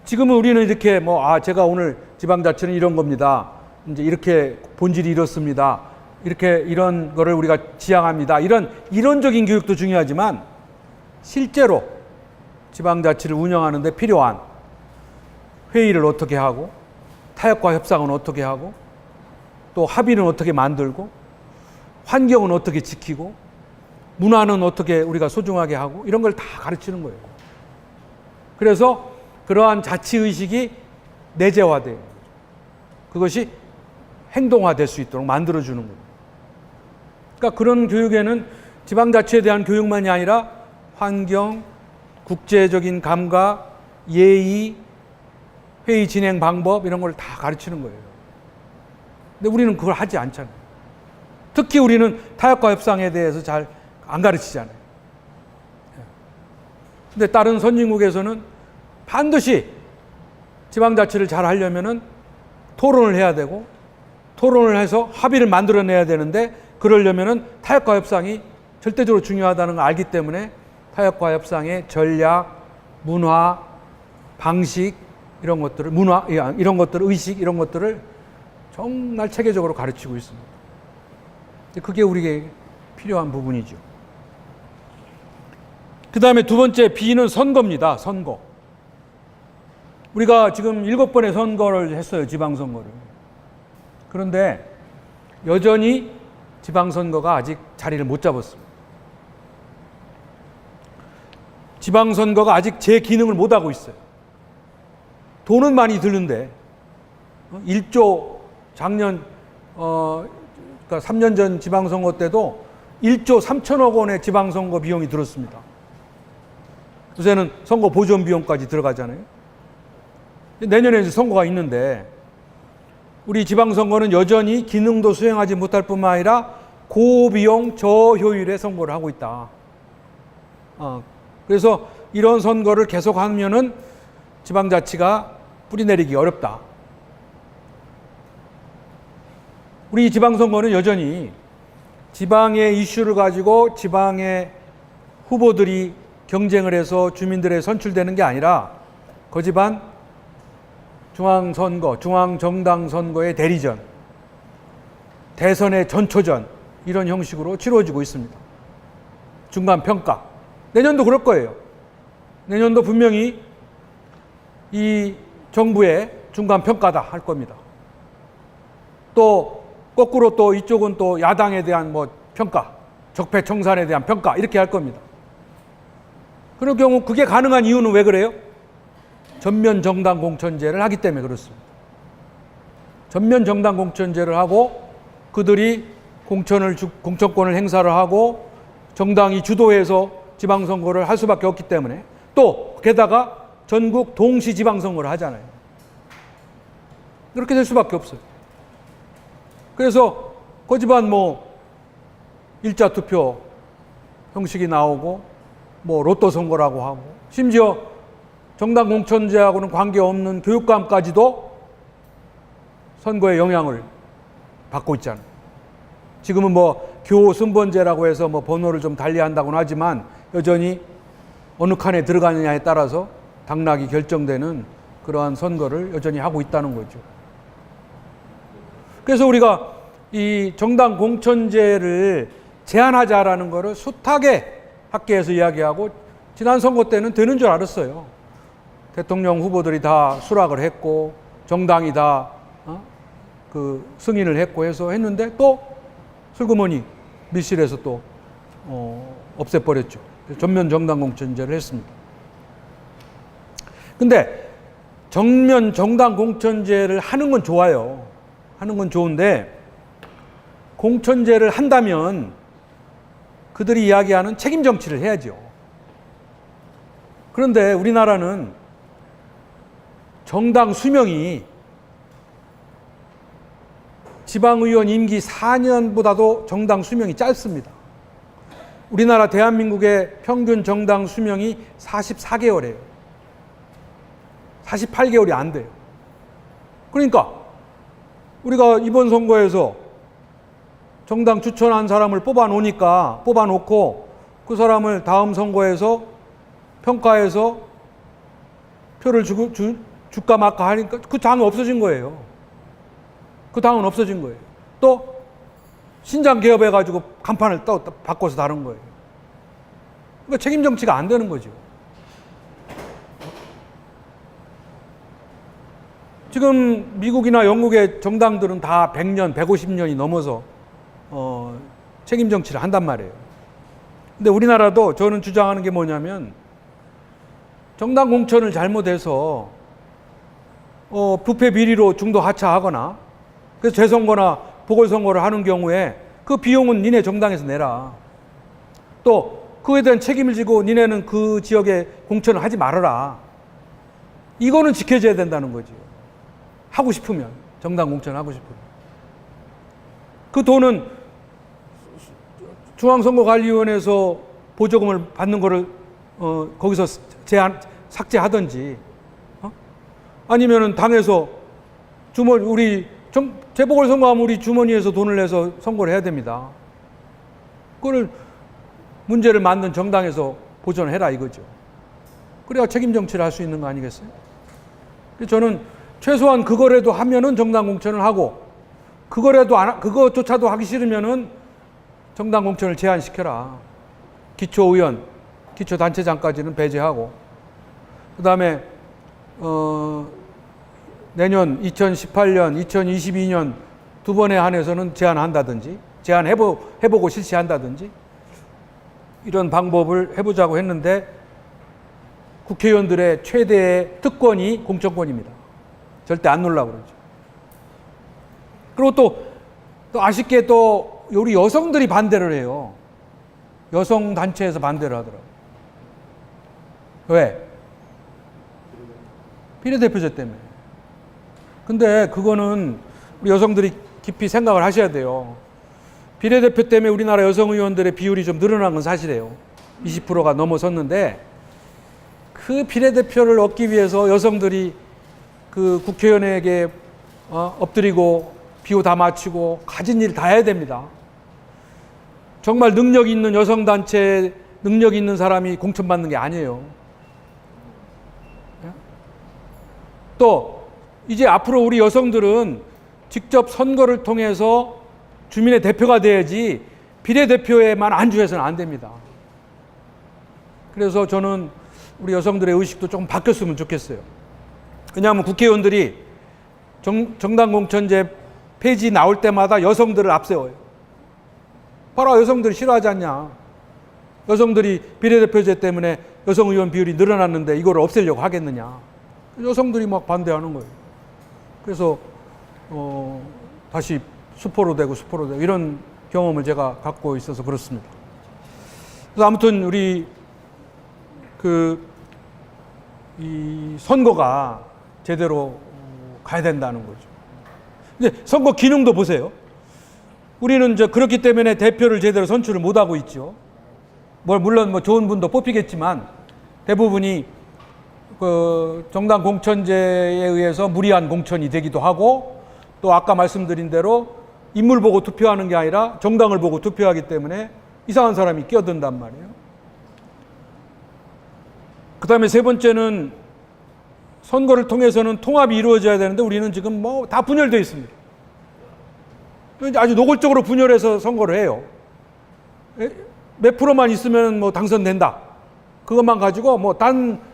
지금은 우리는 이렇게 제가 오늘 지방자치는 이런 겁니다. 이제 이렇게 본질이 이렇습니다. 이렇게 이런 거를 우리가 지향합니다. 이런 이론적인 교육도 중요하지만 실제로 지방자치를 운영하는 데 필요한 회의를 어떻게 하고 타협과 협상은 어떻게 하고 또 합의는 어떻게 만들고 환경은 어떻게 지키고 문화는 어떻게 우리가 소중하게 하고 이런 걸 다 가르치는 거예요. 그래서 그러한 자치의식이 내재화돼요. 그것이 행동화될 수 있도록 만들어주는 거예요. 그러니까 그런 교육에는 지방자치에 대한 교육만이 아니라 환경, 국제적인 감각, 예의, 회의 진행 방법 이런 걸 다 가르치는 거예요. 근데 우리는 그걸 하지 않잖아요. 특히 우리는 타협과 협상에 대해서 잘 안 가르치잖아요. 근데 다른 선진국에서는 반드시 지방자치를 잘 하려면은 토론을 해야 되고 토론을 해서 합의를 만들어내야 되는데 그러려면은 타협과 협상이 절대적으로 중요하다는 걸 알기 때문에 타협과 협상의 전략, 문화, 방식 이런 것들을 이런 것들 의식 이런 것들을 정말 체계적으로 가르치고 있습니다. 그게 우리에게 필요한 부분이죠. 그 다음에 두 번째 B는 선거입니다. 선거. 우리가 지금 7번의 선거를 했어요. 지방선거를. 그런데 여전히 지방선거가 아직 자리를 못 잡았습니다. 지방선거가 아직 제 기능을 못하고 있어요. 돈은 많이 드는데 1조 작년 그러니까 3년 전 지방선거 때도 1조 3천억 원의 지방선거 비용이 들었습니다. 요새는 선거 보존 비용까지 들어가잖아요. 내년에 이제 선거가 있는데 우리 지방선거는 여전히 기능도 수행하지 못할 뿐만 아니라 고비용 저효율의 선거를 하고 있다. 그래서 이런 선거를 계속하면은 지방자치가 뿌리내리기 어렵다. 우리 지방선거는 여전히 지방의 이슈를 가지고 지방의 후보들이 경쟁을 해서 주민들에 선출되는 게 아니라 거지반 중앙선거, 중앙정당선거의 대리전, 대선의 전초전 이런 형식으로 치러지고 있습니다. 중간평가. 내년도 그럴 거예요. 내년도 분명히 이 정부의 중간평가다 할 겁니다. 또 거꾸로 또 이쪽은 또 야당에 대한 평가, 적폐청산에 대한 평가 이렇게 할 겁니다. 그럴 경우 그게 가능한 이유는 왜 그래요? 전면 정당 공천제를 하기 때문에 그렇습니다. 전면 정당 공천제를 하고 그들이 공천권을 행사를 하고 정당이 주도해서 지방선거를 할 수밖에 없기 때문에 또 게다가 전국 동시 지방선거를 하잖아요. 그렇게 될 수밖에 없어요. 그래서 거지반 일자 투표 형식이 나오고 로또 선거라고 하고 심지어 정당 공천제하고는 관계없는 교육감까지도 선거에 영향을 받고 있잖아요. 지금은 교순번제라고 해서 번호를 좀 달리한다고는 하지만 여전히 어느 칸에 들어가느냐에 따라서 당락이 결정되는 그러한 선거를 여전히 하고 있다는 거죠. 그래서 우리가 이 정당 공천제를 제한하자라는 거를 숱하게 학계에서 이야기하고 지난 선거 때는 되는 줄 알았어요. 대통령 후보들이 다 수락을 했고 정당이 다 승인을 했고 해서 했는데 또 슬그머니 밀실에서 또 없애버렸죠. 전면 정당 공천제를 했습니다. 근데 정면 정당 공천제를 하는 건 좋아요. 하는 건 좋은데 공천제를 한다면 그들이 이야기하는 책임 정치를 해야죠. 그런데 우리나라는 정당 수명이 지방의원 임기 4년보다도 정당 수명이 짧습니다. 우리나라 대한민국의 평균 정당 수명이 44개월이에요. 48개월이 안 돼요. 그러니까 우리가 이번 선거에서 정당 추천한 사람을 뽑아놓고 그 사람을 다음 선거에서 평가해서 표를 줄까 말까 하니까 그 당은 없어진 거예요. 그 당은 없어진 거예요. 또 신장 개업해가지고 간판을 또 바꿔서 다른 거예요. 그러니까 책임 정치가 안 되는 거죠. 지금 미국이나 영국의 정당들은 다 100년, 150년이 넘어서 책임 정치를 한단 말이에요. 근데 우리나라도 저는 주장하는 게 뭐냐면 정당 공천을 잘못해서 부패 비리로 중도 하차하거나 그래서 재선거나 보궐선거를 하는 경우에 그 비용은 니네 정당에서 내라. 또 그에 대한 책임을 지고 니네는 그 지역에 공천을 하지 말아라. 이거는 지켜져야 된다는 거죠. 하고 싶으면, 정당 공천하고 싶으면. 그 돈은 중앙선거관리위원회에서 보조금을 받는 거를 거기서 삭제하든지, 아니면은 당에서 우리 재보궐선거하면 우리 주머니에서 돈을 내서 선거를 해야 됩니다. 그걸 문제를 만든 정당에서 보존해라 이거죠. 그래야 책임 정치를 할 수 있는 거 아니겠어요? 저는 최소한 그거라도 하면은 정당 공천을 하고, 그거조차도 하기 싫으면은 정당 공천을 제한시켜라. 기초의원, 기초단체장까지는 배제하고, 그 다음에 내년 2018년, 2022년 두 번에 한해서는 제한한다든지, 제한해보고 실시한다든지, 이런 방법을 해보자고 했는데, 국회의원들의 최대의 특권이 공천권입니다. 절대 안 놀라고 그러죠. 그리고 또 아쉽게 또 우리 여성들이 반대를 해요. 여성 단체에서 반대를 하더라고요. 왜? 비례대표제 때문에. 근데 그거는 우리 여성들이 깊이 생각을 하셔야 돼요. 비례대표 때문에 우리나라 여성 의원들의 비율이 좀 늘어난 건 사실이에요. 20%가 넘어섰는데, 그 비례대표를 얻기 위해서 여성들이 그 국회의원에게 엎드리고 비호 다 마치고 가진 일 다 해야 됩니다. 정말 능력 있는 여성단체, 능력 있는 사람이 공천받는 게 아니에요. 또 이제 앞으로 우리 여성들은 직접 선거를 통해서 주민의 대표가 돼야지 비례대표에만 안주해서는 안 됩니다. 그래서 저는 우리 여성들의 의식도 조금 바뀌었으면 좋겠어요. 왜냐하면 국회의원들이 정당 공천제 폐지 나올 때마다 여성들을 앞세워요. 봐라, 여성들이 싫어하지 않냐. 여성들이 비례대표제 때문에 여성 의원 비율이 늘어났는데 이걸 없애려고 하겠느냐. 여성들이 막 반대하는 거예요. 그래서 다시 수포로 되고 이런 경험을 제가 갖고 있어서 그렇습니다. 그래서 아무튼 우리 이 선거가 제대로 가야 된다는 거죠. 근데 선거 기능도 보세요. 우리는 그렇기 때문에 대표를 제대로 선출을 못하고 있죠. 물론 좋은 분도 뽑히겠지만 대부분이 정당 공천제에 의해서 무리한 공천이 되기도 하고, 또 아까 말씀드린 대로 인물 보고 투표하는 게 아니라 정당을 보고 투표하기 때문에 이상한 사람이 끼어든단 말이에요. 그 다음에 세 번째는 선거를 통해서는 통합이 이루어져야 되는데 우리는 지금 다 분열되어 있습니다. 아주 노골적으로 분열해서 선거를 해요. 몇 프로만 있으면 당선된다. 그것만 가지고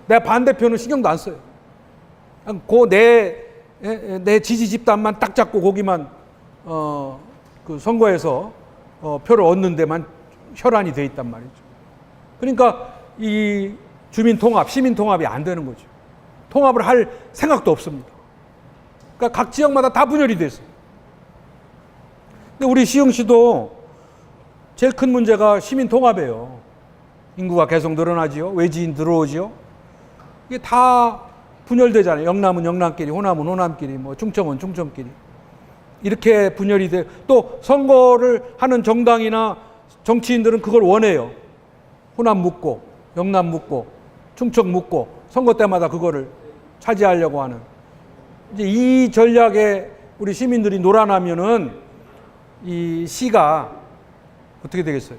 내 반대표는 신경도 안 써요. 내 지지 집단만 딱 잡고 거기만 그 선거에서 표를 얻는 데만 혈안이 돼 있단 말이죠. 그러니까 이 주민 통합, 시민 통합이 안 되는 거죠. 통합을 할 생각도 없습니다. 그러니까 각 지역마다 다 분열이 됐어요. 근데 우리 시흥시도 제일 큰 문제가 시민 통합이에요. 인구가 계속 늘어나지요. 외지인 들어오지요. 이게 다 분열되잖아요. 영남은 영남끼리, 호남은 호남끼리, 뭐 충청은 충청끼리. 이렇게 분열이 돼. 또 선거를 하는 정당이나 정치인들은 그걸 원해요. 호남 묻고, 영남 묻고, 충청 묻고, 선거 때마다 그거를 차지하려고 하는. 이제 이 전략에 우리 시민들이 놀아나면은 이 시가 어떻게 되겠어요?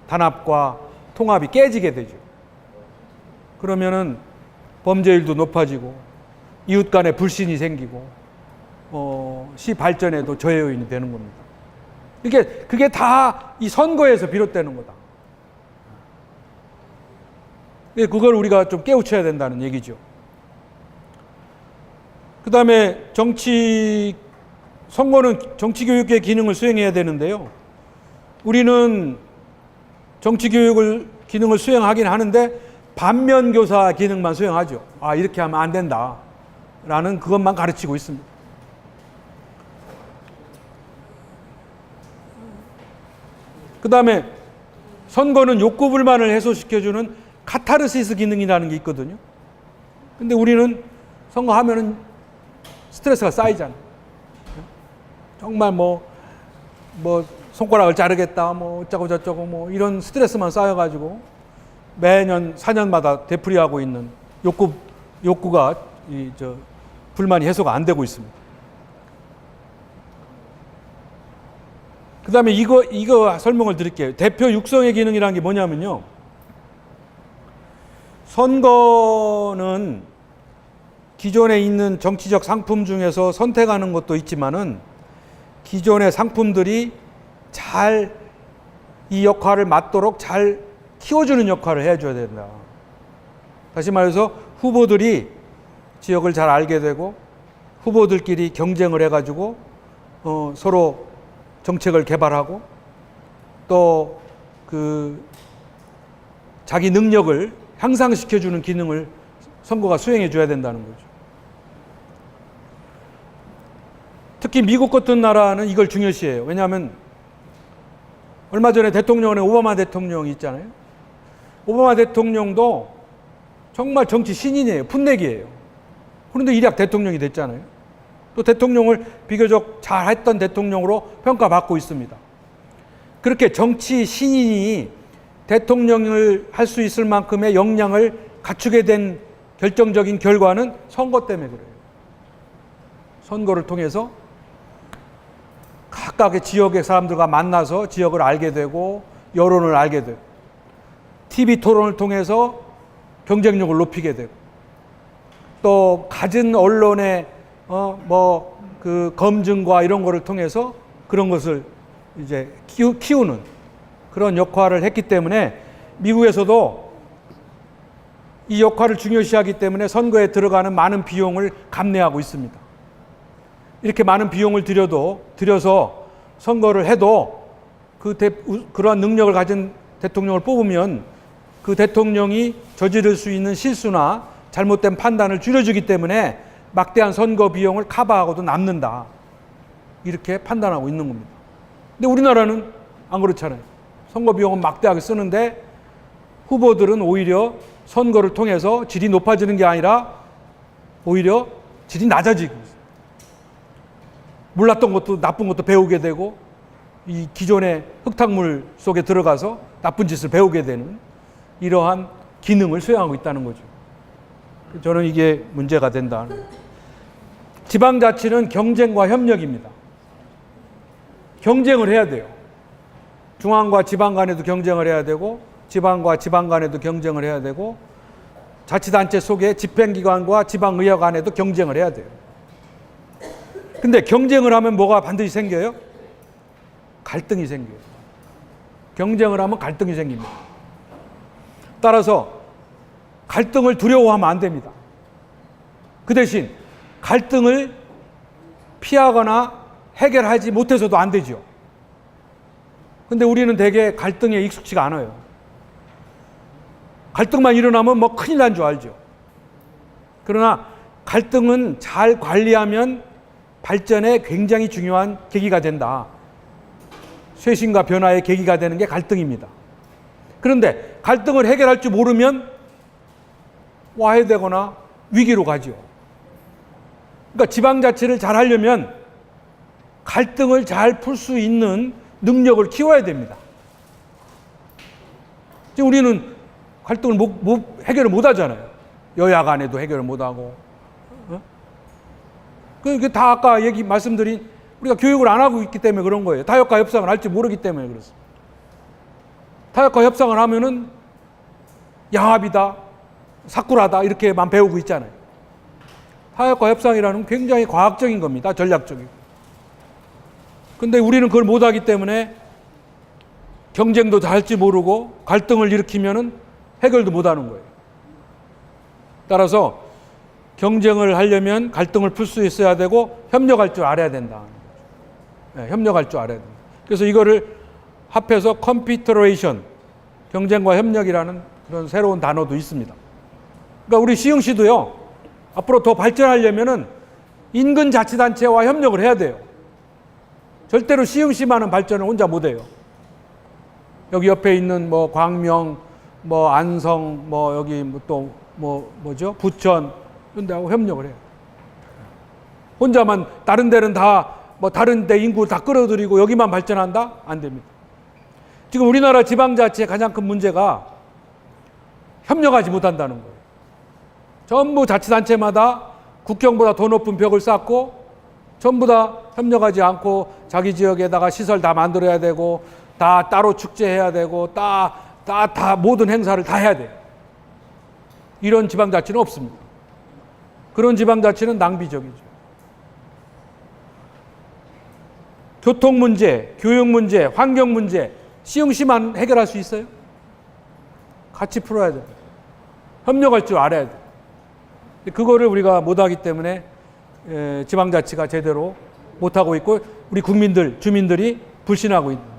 단합과 통합이 깨지게 되죠. 그러면은 범죄율도 높아지고 이웃 간에 불신이 생기고 시 발전에도 저해요인이 되는 겁니다. 그게 다 이 선거에서 비롯되는 거다. 그걸 우리가 좀 깨우쳐야 된다는 얘기죠. 그 다음에 선거는 정치교육의 기능을 수행해야 되는데요. 우리는 정치교육을 기능을 수행하긴 하는데 반면교사 기능만 수행하죠. 이렇게 하면 안 된다 라는 그것만 가르치고 있습니다. 그 다음에 선거는 욕구불만을 해소시켜주는 카타르시스 기능이라는 게 있거든요. 근데 우리는 선거하면은 스트레스가 쌓이잖아요. 정말 뭐 손가락을 자르겠다, 뭐 어쩌고 저쩌고 뭐 이런 스트레스만 쌓여가지고 매년 4년마다 되풀이하고 있는 욕구가 불만이 해소가 안 되고 있습니다. 그 다음에 이거 설명을 드릴게요. 대표 육성의 기능이라는 게 뭐냐면요. 선거는 기존에 있는 정치적 상품 중에서 선택하는 것도 있지만은 기존의 상품들이 잘 이 역할을 맡도록 잘 키워주는 역할을 해줘야 된다. 다시 말해서 후보들이 지역을 잘 알게 되고 후보들끼리 경쟁을 해가지고 서로 정책을 개발하고 또 자기 능력을 향상시켜주는 기능을 선거가 수행해줘야 된다는 거죠. 특히 미국 같은 나라는 이걸 중요시해요. 왜냐하면 얼마 전에 대통령에 오바마 대통령이 있잖아요. 오바마 대통령도 정말 정치 신인이에요. 풋내기예요. 그런데 일약 대통령이 됐잖아요. 또 대통령을 비교적 잘했던 대통령으로 평가받고 있습니다. 그렇게 정치 신인이 대통령을 할 수 있을 만큼의 역량을 갖추게 된 결정적인 결과는 선거 때문에 그래요. 선거를 통해서 각각의 지역의 사람들과 만나서 지역을 알게 되고 여론을 알게 되고 TV 토론을 통해서 경쟁력을 높이게 되고 또 갖은 언론의 검증과 이런 거를 통해서 그런 것을 이제 키우는 그런 역할을 했기 때문에 미국에서도 이 역할을 중요시하기 때문에 선거에 들어가는 많은 비용을 감내하고 있습니다. 이렇게 많은 비용을 들여서 선거를 해도 그러한 능력을 가진 대통령을 뽑으면 그 대통령이 저지를 수 있는 실수나 잘못된 판단을 줄여주기 때문에 막대한 선거 비용을 커버하고도 남는다. 이렇게 판단하고 있는 겁니다. 근데 우리나라는 안 그렇잖아요. 선거 비용은 막대하게 쓰는데 후보들은 오히려 선거를 통해서 질이 높아지는 게 아니라 오히려 질이 낮아지고 있어요. 몰랐던 것도 나쁜 것도 배우게 되고 이 기존의 흙탕물 속에 들어가서 나쁜 짓을 배우게 되는 이러한 기능을 수행하고 있다는 거죠. 저는 이게 문제가 된다. 지방자치는 경쟁과 협력입니다. 경쟁을 해야 돼요. 중앙과 지방 간에도 경쟁을 해야 되고 지방과 지방 간에도 경쟁을 해야 되고 자치단체 속의 집행기관과 지방의회 간에도 경쟁을 해야 돼요. 근데 경쟁을 하면 뭐가 반드시 생겨요? 갈등이 생겨요. 경쟁을 하면 갈등이 생깁니다. 따라서 갈등을 두려워하면 안 됩니다. 그 대신 갈등을 피하거나 해결하지 못해서도 안 되죠. 근데 우리는 되게 갈등에 익숙치가 않아요. 갈등만 일어나면 뭐 큰일 난 줄 알죠. 그러나 갈등은 잘 관리하면 발전에 굉장히 중요한 계기가 된다. 쇄신과 변화의 계기가 되는 게 갈등입니다. 그런데 갈등을 해결할 줄 모르면 와해되거나 위기로 가죠. 그러니까 지방자치를 잘 하려면 갈등을 잘 풀 수 있는 능력을 키워야 됩니다. 지금 우리는 갈등을 해결을 못 하잖아요. 여야 간에도 해결을 못 하고. 그게 다 아까 말씀드린 우리가 교육을 안 하고 있기 때문에 그런 거예요. 타협과 협상을 할지 모르기 때문에 그렇습니다. 타협과 협상을 하면은 양압이다, 사쿠라다 이렇게만 배우고 있잖아요. 타협과 협상이라는 굉장히 과학적인 겁니다. 전략적이고. 근데 우리는 그걸 못하기 때문에 경쟁도 다 할지 모르고 갈등을 일으키면은 해결도 못하는 거예요. 따라서 경쟁을 하려면 갈등을 풀 수 있어야 되고 협력할 줄 알아야 된다. 네, 협력할 줄 알아야 된다. 그래서 이거를 합해서 컴피터레이션, 경쟁과 협력이라는 그런 새로운 단어도 있습니다. 그러니까 우리 시흥시도요, 앞으로 더 발전하려면은 인근 자치단체와 협력을 해야 돼요. 절대로 시흥시만은 발전을 혼자 못 해요. 여기 옆에 있는 뭐 광명, 뭐 안성, 뭐 여기 또 뭐죠? 부천 이런 데하고 협력을 해요. 혼자만 다른 데는 다 뭐 다른 데 인구 다 끌어들이고 여기만 발전한다? 안 됩니다. 지금 우리나라 지방자치의 가장 큰 문제가 협력하지 못한다는 거예요. 전부 자치단체마다 국경보다 더 높은 벽을 쌓고 전부 다 협력하지 않고 자기 지역에다가 시설 다 만들어야 되고 다 따로 축제해야 되고 다 모든 행사를 다 해야 돼요. 이런 지방자치는 없습니다. 그런 지방자치는 낭비적이죠. 교통 문제, 교육 문제, 환경 문제 시흥시만 해결할 수 있어요? 같이 풀어야 돼요. 협력할 줄 알아야 돼요. 그거를 우리가 못하기 때문에 지방자치가 제대로 못하고 있고 우리 국민들, 주민들이 불신하고 있는.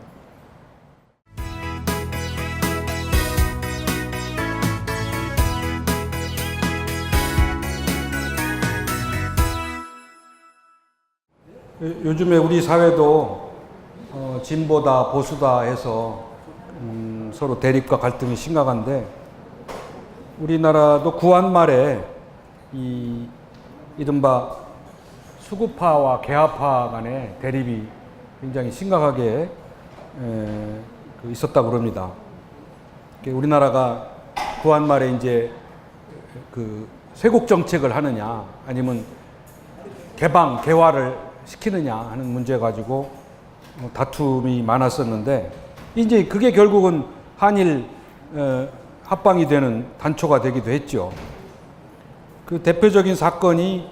요즘에 우리 사회도 진보다 보수다 해서 서로 대립과 갈등이 심각한데 우리나라도 구한 말에 이 이른바 수구파와 개화파 간의 대립이 굉장히 심각하게 있었다고 그럽니다. 우리나라가 구한 말에 이제 그 쇄국 정책을 하느냐 아니면 개화를 시키느냐 하는 문제 가지고 다툼이 많았었는데 이제 그게 결국은 한일 합방이 되는 단초가 되기도 했죠. 그 대표적인 사건이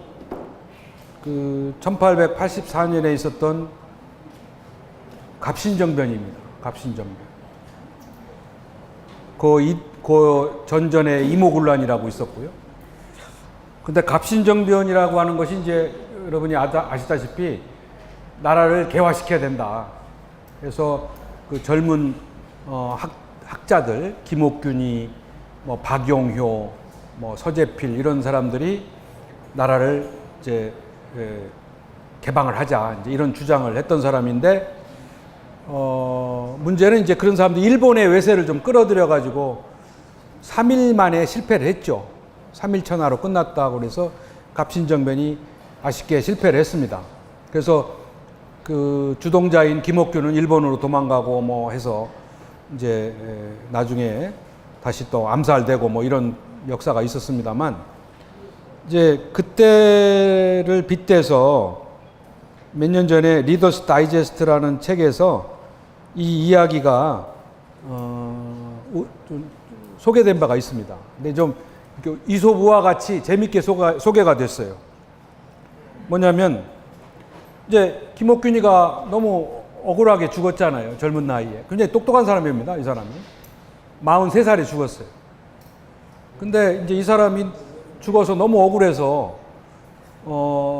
그 1884년에 있었던 갑신정변입니다. 갑신정변. 그 전전에 이모군란이라고 있었고요. 근데 갑신정변이라고 하는 것이 이제 여러분이 아시다시피 나라를 개화시켜야 된다. 그래서 그 젊은 학자들 김옥균이 뭐 박용효, 뭐 서재필 이런 사람들이 나라를 이제 개방을 하자 이제 이런 주장을 했던 사람인데 문제는 이제 그런 사람들이 일본의 외세를 좀 끌어들여 가지고 3일 만에 실패를 했죠. 3일 천하로 끝났다고 그래서 갑신정변이 아쉽게 실패를 했습니다. 그래서 그 주동자인 김옥균은 일본으로 도망가고 뭐 해서 이제 나중에 다시 또 암살되고 뭐 이런 역사가 있었습니다만 이제 그때를 빗대서 몇 년 전에 리더스 다이제스트라는 책에서 이 이야기가 좀 소개된 바가 있습니다. 근데 좀 이솝우와 같이 재밌게 소개가 됐어요. 뭐냐면 이제 김옥균이가 너무 억울하게 죽었잖아요. 젊은 나이에. 굉장히 똑똑한 사람입니다. 이 사람이. 43살에 죽었어요. 근데 이제 이 사람이 죽어서 너무 억울해서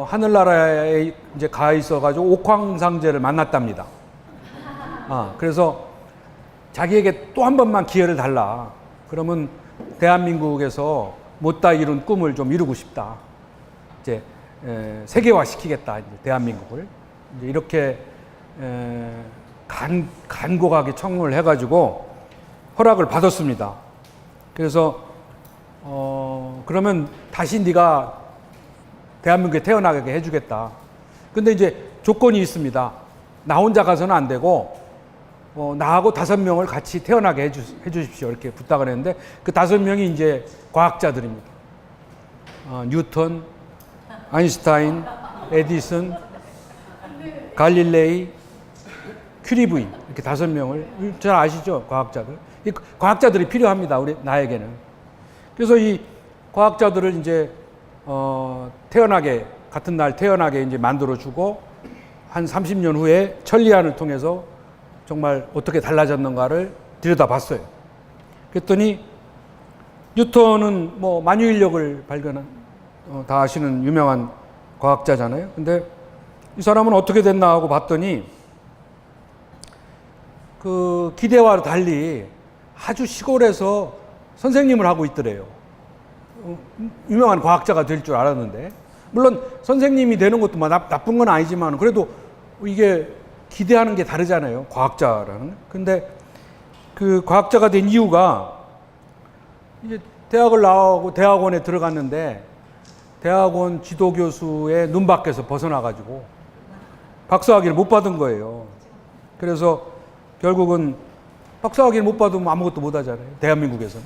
하늘나라에 이제 가 있어가지고 옥황상제를 만났답니다. 그래서 자기에게 또 한 번만 기회를 달라. 그러면 대한민국에서 못다 이룬 꿈을 좀 이루고 싶다. 이제 세계화시키겠다. 이제 대한민국을 이제 이렇게 간곡하게 청문을 해가지고 허락을 받았습니다. 그래서 그러면 다시 네가 대한민국에 태어나게 해주겠다. 근데 이제 조건이 있습니다. 나 혼자 가서는 안 되고 나하고 5명을 같이 태어나게 해주십시오. 이렇게 부탁을 했는데 그 5명이 이제 과학자들입니다. 뉴턴, 아인슈타인, 에디슨, 갈릴레이, 큐리 부인 이렇게 5명을 잘 아시죠? 과학자들. 이 과학자들이 필요합니다. 나에게는. 그래서 이 과학자들을 이제 같은 날 태어나게 이제 만들어주고 한 30년 후에 천리안을 통해서 정말 어떻게 달라졌는가를 들여다봤어요. 그랬더니 뉴턴은 뭐 만유인력을 발견한 다 아시는 유명한 과학자잖아요. 근데 이 사람은 어떻게 됐나 하고 봤더니 그 기대와 달리 아주 시골에서 선생님을 하고 있더래요. 유명한 과학자가 될 줄 알았는데 물론 선생님이 되는 것도 나쁜 건 아니지만 그래도 이게 기대하는 게 다르잖아요. 과학자라는. 근데 그 과학자가 된 이유가 이제 대학을 나오고 대학원에 들어갔는데 대학원 지도교수의 눈밖에서 벗어나가지고 박사학위를 못 받은 거예요. 그래서 결국은 박사학위를 못 받으면 아무것도 못 하잖아요. 대한민국에서는.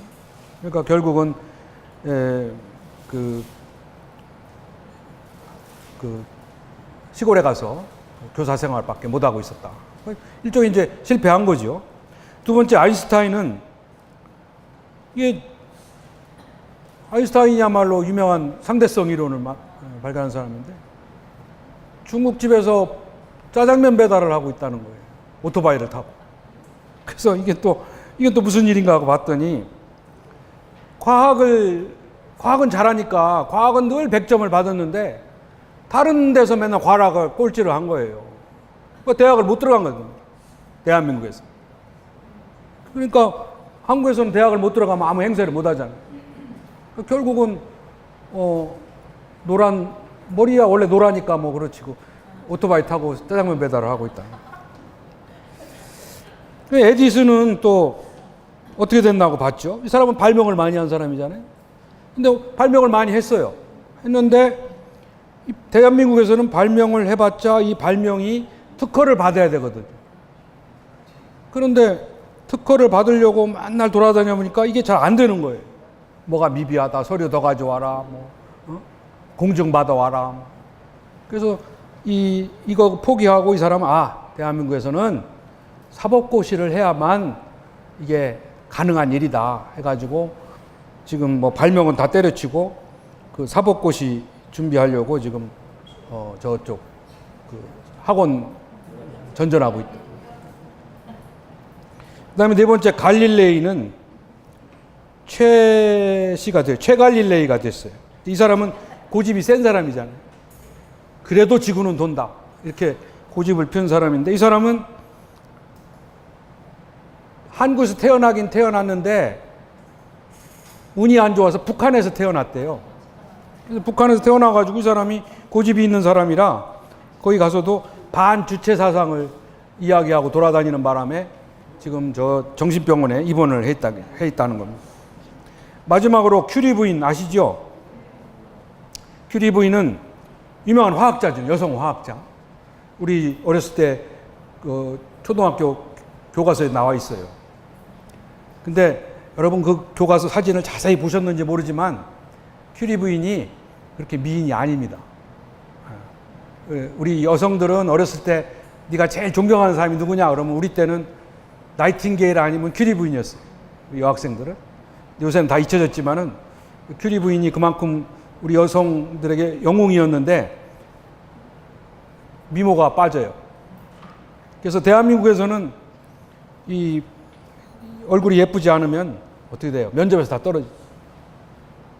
그러니까 결국은 그 시골에 가서 교사 생활밖에 못 하고 있었다. 일종의 이제 실패한 거죠. 두 번째 아인슈타인은 이게 아인슈타인이야말로 유명한 상대성 이론을 발견한 사람인데 중국집에서 짜장면 배달을 하고 있다는 거예요. 오토바이를 타고. 그래서 이게 또 무슨 일인가 하고 봤더니 과학은 잘하니까 과학은 늘 100점을 받았는데 다른 데서 맨날 과학을 꼴찌를 한 거예요. 그러니까 대학을 못 들어간 거예요. 대한민국에서. 그러니까 한국에서는 대학을 못 들어가면 아무 행세를 못 하잖아요. 그러니까 결국은 머리야 원래 노라니까 뭐 그렇지 오토바이 타고 짜장면 배달을 하고 있다. 에디슨은 또 어떻게 됐나고 봤죠. 이 사람은 발명을 많이 한 사람이잖아요. 근데 발명을 많이 했는데 대한민국에서는 발명을 해봤자 이 발명이 특허를 받아야 되거든요. 그런데 특허를 받으려고 맨날 돌아다녀 보니까 이게 잘 안 되는 거예요. 뭐가 미비하다, 서류 더 가져와라, 공증 받아와라. 그래서 이거 포기하고 이 사람은 대한민국에서는 사법고시를 해야만 이게 가능한 일이다 해가지고 지금 뭐 발명은 다 때려치고 그 사법고시 준비하려고 지금 저쪽 그 학원 전전하고 있다. 그다음에 네 번째 갈릴레이는 최갈릴레이가 됐어요. 이 사람은 고집이 센 사람이잖아요. 그래도 지구는 돈다 이렇게 고집을 편 사람인데 이 사람은 한국에서 태어나긴 태어났는데 운이 안 좋아서 북한에서 태어났대요. 그래서 북한에서 태어나가지고 이 사람이 고집이 있는 사람이라 거기 가서도 반주체 사상을 이야기하고 돌아다니는 바람에 지금 저 정신병원에 입원을 해 있다는 겁니다. 마지막으로 큐리 부인 아시죠? 큐리 부인은 유명한 화학자죠. 여성 화학자. 우리 어렸을 때 그 초등학교 교과서에 나와 있어요. 근데 여러분 그 교과서 사진을 자세히 보셨는지 모르지만 큐리 부인이 그렇게 미인이 아닙니다. 우리 여성들은 어렸을 때 네가 제일 존경하는 사람이 누구냐 그러면 우리 때는 나이팅게일 아니면 큐리 부인이었어요. 여학생들은. 요새는 다 잊혀졌지만은 큐리 부인이 그만큼 우리 여성들에게 영웅이었는데 미모가 빠져요. 그래서 대한민국에서는 이 얼굴이 예쁘지 않으면 어떻게 돼요? 면접에서 다 떨어져요.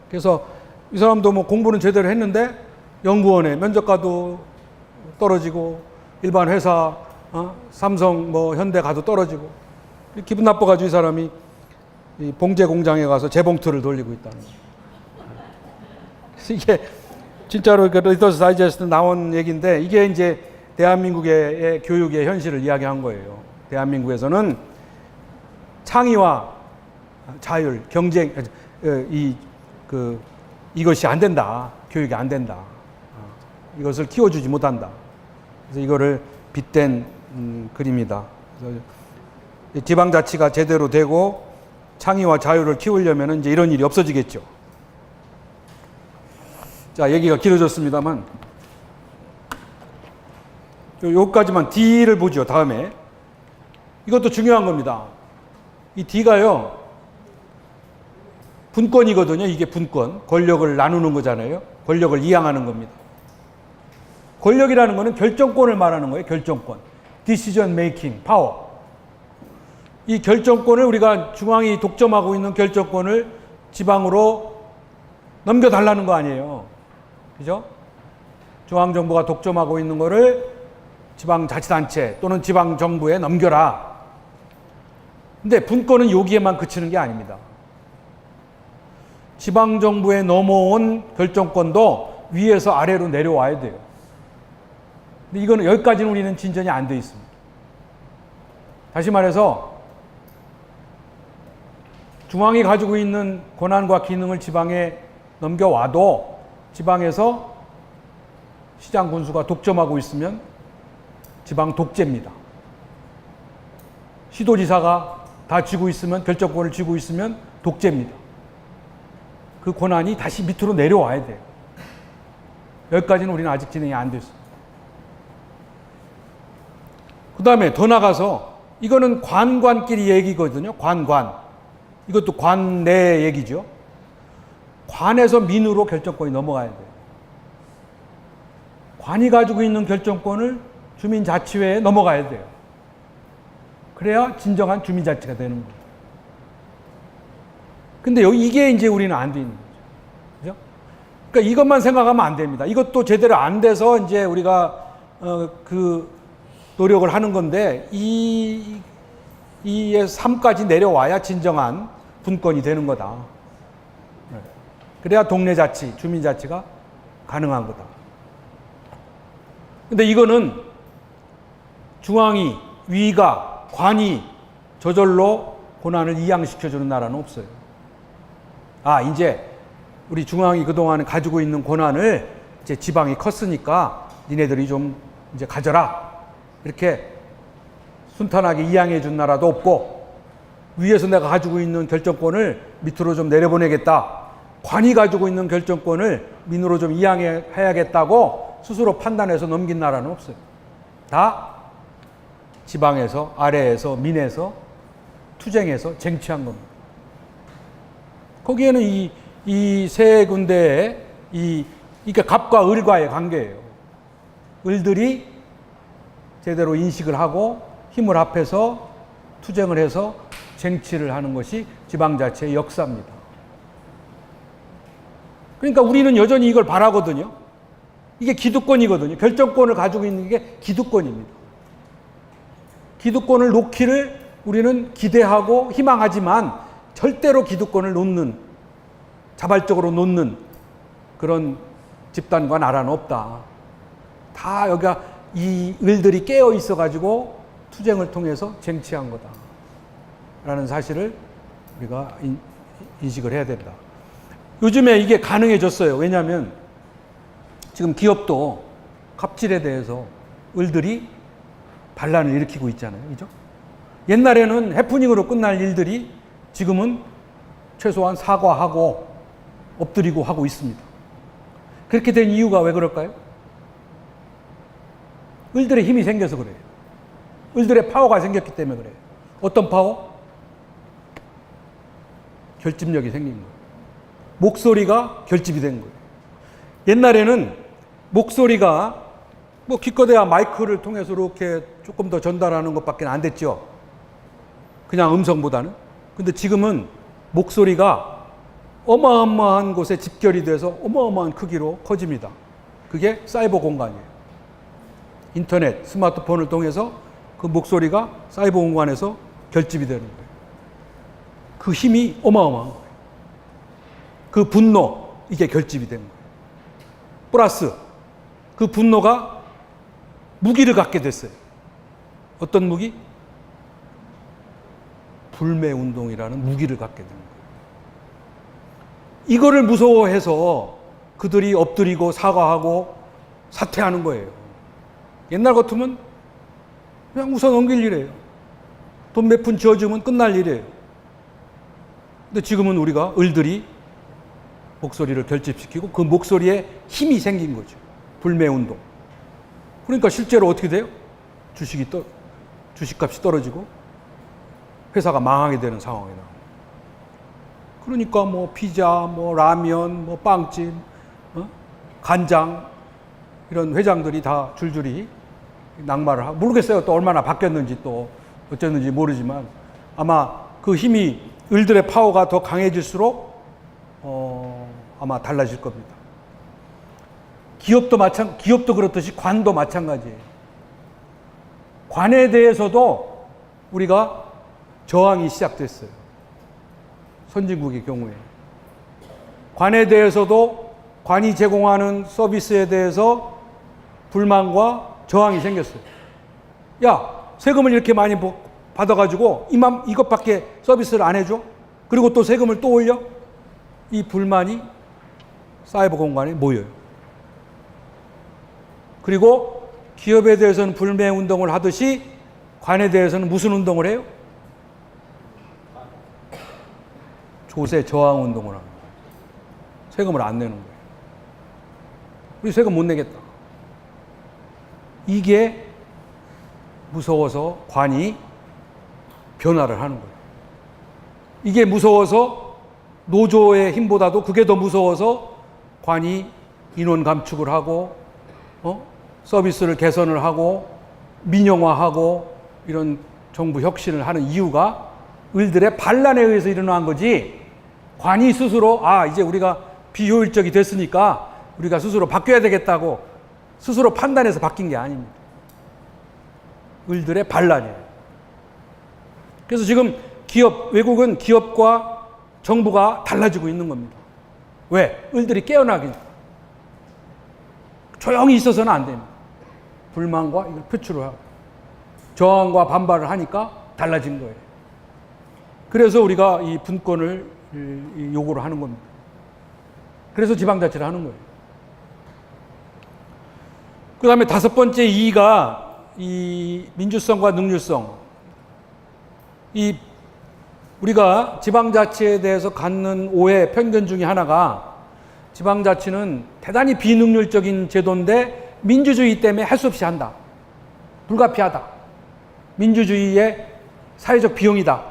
그래서 이 사람도 뭐 공부는 제대로 했는데 연구원에 면접 가도 떨어지고 일반 회사 삼성 뭐 현대 가도 떨어지고 기분 나빠가지고 이 사람이 이 봉제 공장에 가서 재봉틀을 돌리고 있다는 거예요. 이게 진짜로 리더스 다이제스트 나온 얘기인데 이게 이제 대한민국의 교육의 현실을 이야기한 거예요. 대한민국에서는 창의와 자율, 경쟁, 이 이것이 안 된다. 교육이 안 된다. 이것을 키워주지 못한다. 그래서 이거를 빗댄 글입니다. 그래서 지방자치가 제대로 되고 창의와 자유를 키우려면 이제 이런 일이 없어지겠죠. 자, 얘기가 길어졌습니다만 여기까지만 D를 보죠. 다음에 이것도 중요한 겁니다. 이 D가요 분권이거든요. 이게 분권, 권력을 나누는 거잖아요. 권력을 이양하는 겁니다. 권력이라는 거는 결정권을 말하는 거예요. 결정권, decision making power. 이 결정권을 우리가 중앙이 독점하고 있는 결정권을 지방으로 넘겨달라는 거 아니에요. 그죠? 중앙정부가 독점하고 있는 거를 지방자치단체 또는 지방정부에 넘겨라. 근데 분권은 여기에만 그치는 게 아닙니다. 지방정부에 넘어온 결정권도 위에서 아래로 내려와야 돼요. 근데 이거는 여기까지는 우리는 진전이 안 돼 있습니다. 다시 말해서 중앙이 가지고 있는 권한과 기능을 지방에 넘겨와도 지방에서 시장 군수가 독점하고 있으면 지방 독재입니다. 시도지사가 다 쥐고 있으면, 결정권을 쥐고 있으면 독재입니다. 그 권한이 다시 밑으로 내려와야 돼요. 여기까지는 우리는 아직 진행이 안 됐습니다. 그 다음에 더 나가서 이거는 관관끼리 얘기거든요. 관관. 이것도 관 내 얘기죠. 관에서 민으로 결정권이 넘어가야 돼요. 관이 가지고 있는 결정권을 주민자치회에 넘어가야 돼요. 그래야 진정한 주민자치가 되는 거예요. 근데 이게 이제 우리는 안 돼 있는 거죠. 그죠? 그러니까 이것만 생각하면 안 됩니다. 이것도 제대로 안 돼서 이제 우리가 노력을 하는 건데 이 3까지 내려와야 진정한 분권이 되는 거다. 그래야 동네 자치, 주민 자치가 가능한 거다. 근데 이거는 중앙이, 위가, 관이 저절로 권한을 이양시켜주는 나라는 없어요. 이제 우리 중앙이 그동안 가지고 있는 권한을 이제 지방이 컸으니까 니네들이 좀 이제 가져라. 이렇게 순탄하게 이양해 준 나라도 없고, 위에서 내가 가지고 있는 결정권을 밑으로 좀 내려보내겠다. 관이 가지고 있는 결정권을 민으로 좀 이양해야겠다고 스스로 판단해서 넘긴 나라는 없어요. 다 지방에서, 아래에서, 민에서 투쟁해서 쟁취한 겁니다. 거기에는 이 세 군데의 이게 갑과 을과의 관계예요. 을들이 제대로 인식을 하고 힘을 합해서 투쟁을 해서 쟁취를 하는 것이 지방자치의 역사입니다. 그러니까 우리는 여전히 이걸 바라거든요. 이게 기득권이거든요. 결정권을 가지고 있는 게 기득권입니다. 기득권을 놓기를 우리는 기대하고 희망하지만 절대로 기득권을 자발적으로 놓는 그런 집단과 나라는 없다. 다 여기가 이 을들이 깨어 있어가지고 투쟁을 통해서 쟁취한 거다. 라는 사실을 우리가 인식을 해야 된다. 요즘에 이게 가능해졌어요. 왜냐하면 지금 기업도 갑질에 대해서 을들이 반란을 일으키고 있잖아요. 그죠? 옛날에는 해프닝으로 끝날 일들이 지금은 최소한 사과하고 엎드리고 하고 있습니다. 그렇게 된 이유가 왜 그럴까요? 을들의 힘이 생겨서 그래요. 을들의 파워가 생겼기 때문에 그래요. 어떤 파워? 결집력이 생긴 거예요. 목소리가 결집이 된 거예요. 옛날에는 목소리가 기껏해야 마이크를 통해서 이렇게 조금 더 전달하는 것밖에 안 됐죠. 그냥 음성보다는. 근데 지금은 목소리가 어마어마한 곳에 집결이 돼서 어마어마한 크기로 커집니다. 그게 사이버 공간이에요. 인터넷, 스마트폰을 통해서 그 목소리가 사이버 공간에서 결집이 되는 거예요. 그 힘이 어마어마한 거예요. 그 분노, 이게 결집이 된 거예요. 플러스 그 분노가 무기를 갖게 됐어요. 어떤 무기? 불매운동이라는 무기를 갖게 된 거예요. 이거를 무서워해서 그들이 엎드리고 사과하고 사퇴하는 거예요. 옛날 같으면 그냥 웃어 넘길 일이에요. 돈 몇 푼 지어주면 끝날 일이에요. 근데 지금은 우리가 을들이 목소리를 결집시키고 그 목소리에 힘이 생긴 거죠. 불매운동. 그러니까 실제로 어떻게 돼요? 주식값이 떨어지고 회사가 망하게 되는 상황이 나옵니다. 그러니까 뭐 피자, 뭐 라면, 뭐 빵집, 간장 이런 회장들이 다 줄줄이 낙마를 하고, 모르겠어요. 또 얼마나 바뀌었는지 또 어쨌는지 모르지만 아마 그 힘이 을들의 파워가 더 강해질수록 아마 달라질 겁니다. 기업도 그렇듯이 관도 마찬가지예요. 관에 대해서도 우리가 저항이 시작됐어요. 선진국의 경우에. 관에 대해서도 관이 제공하는 서비스에 대해서 불만과 저항이 생겼어요. 야, 세금을 이렇게 많이 받아가지고 이것밖에 서비스를 안 해줘? 그리고 또 세금을 또 올려? 이 불만이 사이버 공간에 모여요. 그리고 기업에 대해서는 불매 운동을 하듯이 관에 대해서는 무슨 운동을 해요? 조세 저항 운동을 합니다. 세금을 안 내는 거예요. 우리 세금 못 내겠다. 이게 무서워서 관이 변화를 하는 거예요. 이게 무서워서 노조의 힘보다도 그게 더 무서워서 관이 인원 감축을 하고 서비스를 개선을 하고 민영화하고 이런 정부 혁신을 하는 이유가 을들의 반란에 의해서 일어난 거지, 관이 스스로 이제 우리가 비효율적이 됐으니까 우리가 스스로 바뀌어야 되겠다고 스스로 판단해서 바뀐 게 아닙니다. 을들의 반란이에요. 그래서 지금 외국은 기업과 정부가 달라지고 있는 겁니다. 왜? 을들이 깨어나기. 조용히 있어서는 안 됩니다. 불만과 이걸 표출을 하고 저항과 반발을 하니까 달라진 거예요. 그래서 우리가 이 분권을 요구를 하는 겁니다. 그래서 지방자치를 하는 거예요. 그 다음에 다섯 번째 이의가 이 민주성과 능률성. 우리가 지방자치에 대해서 갖는 오해, 편견 중에 하나가 지방자치는 대단히 비능률적인 제도인데 민주주의 때문에 할 수 없이 한다. 불가피하다. 민주주의의 사회적 비용이다.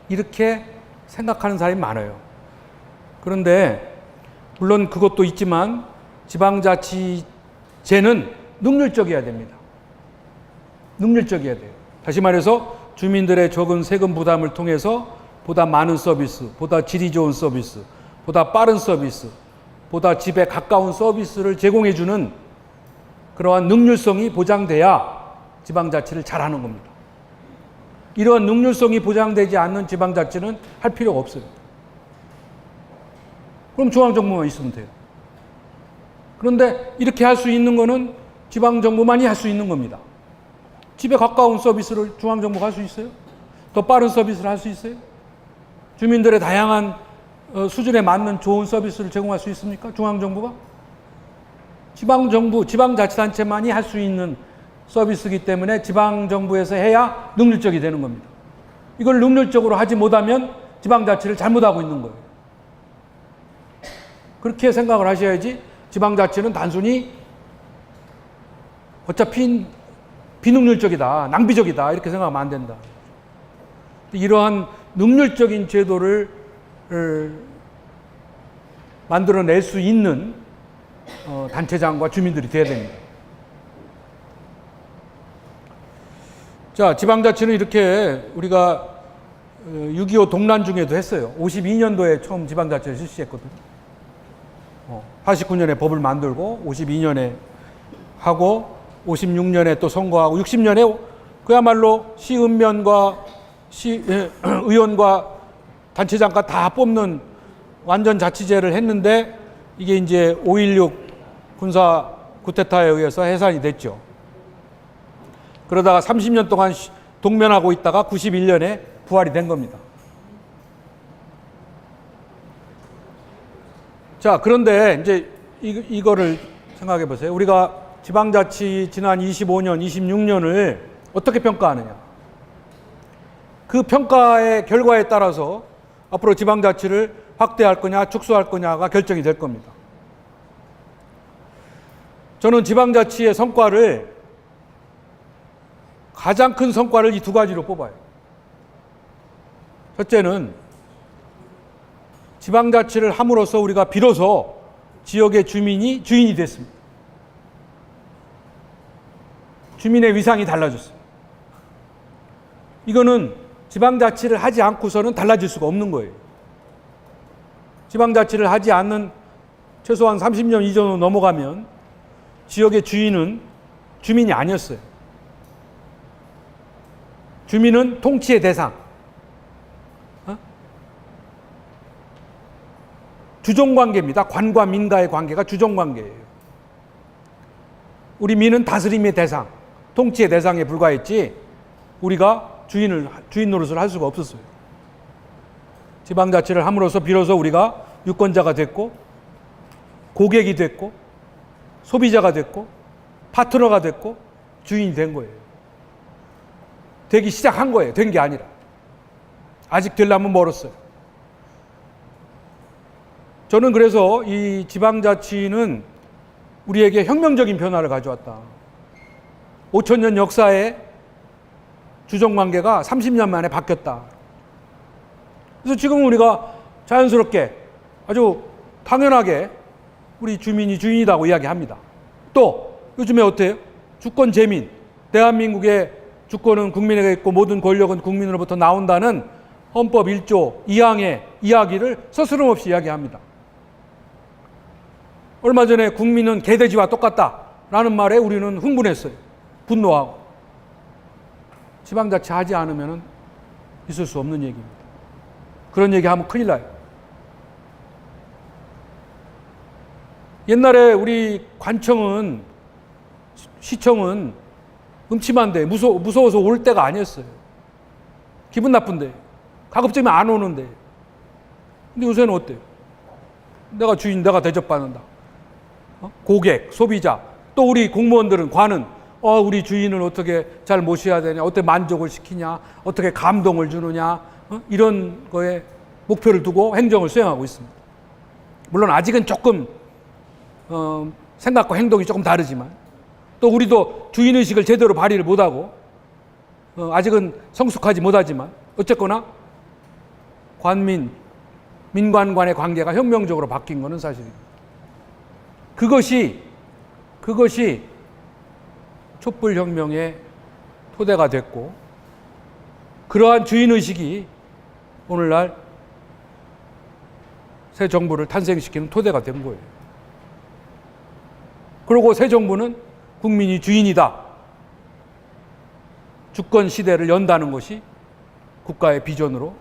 이렇게 생각하는 사람이 많아요. 그런데 물론 그것도 있지만 지방자치제는 능률적이어야 됩니다. 능률적이어야 돼요. 다시 말해서 주민들의 적은 세금 부담을 통해서 보다 많은 서비스, 보다 질이 좋은 서비스, 보다 빠른 서비스, 보다 집에 가까운 서비스를 제공해주는 그러한 능률성이 보장돼야 지방자치를 잘하는 겁니다. 이러한 능률성이 보장되지 않는 지방자치는 할 필요가 없어요. 그럼 중앙정부만 있으면 돼요. 그런데 이렇게 할 수 있는 거는 지방정부만이 할 수 있는 겁니다. 집에 가까운 서비스를 중앙정부가 할 수 있어요? 더 빠른 서비스를 할 수 있어요? 주민들의 다양한 수준에 맞는 좋은 서비스를 제공할 수 있습니까? 중앙정부가? 지방정부, 지방자치단체만이 할 수 있는 서비스이기 때문에 지방정부에서 해야 능률적이 되는 겁니다. 이걸 능률적으로 하지 못하면 지방자치를 잘못하고 있는 거예요. 그렇게 생각을 하셔야지 지방자치는 단순히 어차피 비능률적이다, 낭비적이다 이렇게 생각하면 안 된다. 이러한 능률적인 제도를 만들어낼 수 있는 단체장과 주민들이 돼야 됩니다. 자, 지방자치는 이렇게 우리가 6.25 동란 중에도 했어요. 52년도에 처음 지방자치를 실시했거든요. 89년에 법을 만들고 52년에 하고 56년에 또 선거하고 60년에 그야말로 시읍면과 의원과 단체장과 다 뽑는 완전 자치제를 했는데 이게 이제 5.16 군사 쿠데타에 의해서 해산이 됐죠. 그러다가 30년 동안 동면하고 있다가 91년에 부활이 된 겁니다. 자, 그런데 이제 이거를 생각해 보세요. 우리가 지방자치 지난 25년, 26년을 어떻게 평가하느냐. 그 평가의 결과에 따라서 앞으로 지방자치를 확대할 거냐, 축소할 거냐가 결정이 될 겁니다. 저는 지방자치의 성과를, 가장 큰 성과를 이 두 가지로 뽑아요. 첫째는 지방자치를 함으로써 우리가 비로소 지역의 주민이 주인이 됐습니다. 주민의 위상이 달라졌어요. 이거는 지방자치를 하지 않고서는 달라질 수가 없는 거예요. 지방자치를 하지 않는 최소한 30년 이전으로 넘어가면 지역의 주인은 주민이 아니었어요. 주민은 통치의 대상, 주종관계입니다. 관과 민가의 관계가 주종관계예요. 우리 민은 다스림의 대상, 통치의 대상에 불과했지 우리가 주인 노릇을 할 수가 없었어요. 지방자치를 함으로써 비로소 우리가 유권자가 됐고, 고객이 됐고, 소비자가 됐고, 파트너가 됐고, 주인이 된 거예요. 되기 시작한 거예요. 된 게 아니라. 아직 되려면 멀었어요. 저는 그래서 이 지방자치는 우리에게 혁명적인 변화를 가져왔다. 5,000년 역사의 주종관계가 30년 만에 바뀌었다. 그래서 지금 우리가 자연스럽게 아주 당연하게 우리 주민이 주인이라고 이야기합니다. 또 요즘에 어때요? 주권 재민, 대한민국의 주권은 국민에게 있고 모든 권력은 국민으로부터 나온다는 헌법 1조 2항의 이야기를 서스럼없이 이야기합니다. 얼마 전에 국민은 개돼지와 똑같다라는 말에 우리는 흥분했어요. 분노하고. 지방자치 하지 않으면 있을 수 없는 얘기입니다. 그런 얘기하면 큰일 나요. 옛날에 우리 관청은, 시청은 음침한데 무서워서 올 때가 아니었어요. 기분 나쁜데, 가급적이면 안 오는데. 근데 요새는 어때요? 내가 주인, 내가 대접받는다. 고객, 소비자, 또 우리 공무원들은, 관은 우리 주인을 어떻게 잘 모셔야 되냐, 어떻게 만족을 시키냐, 어떻게 감동을 주느냐, 이런 거에 목표를 두고 행정을 수행하고 있습니다. 물론 아직은 조금 생각과 행동이 조금 다르지만, 또 우리도 주인의식을 제대로 발휘를 못하고 아직은 성숙하지 못하지만, 어쨌거나 관민, 민관 간의 관계가 혁명적으로 바뀐 것은 사실입니다. 그것이 촛불혁명의 토대가 됐고, 그러한 주인의식이 오늘날 새 정부를 탄생시키는 토대가 된 거예요. 그리고 새 정부는 국민이 주인이다. 주권 시대를 연다는 것이 국가의 비전으로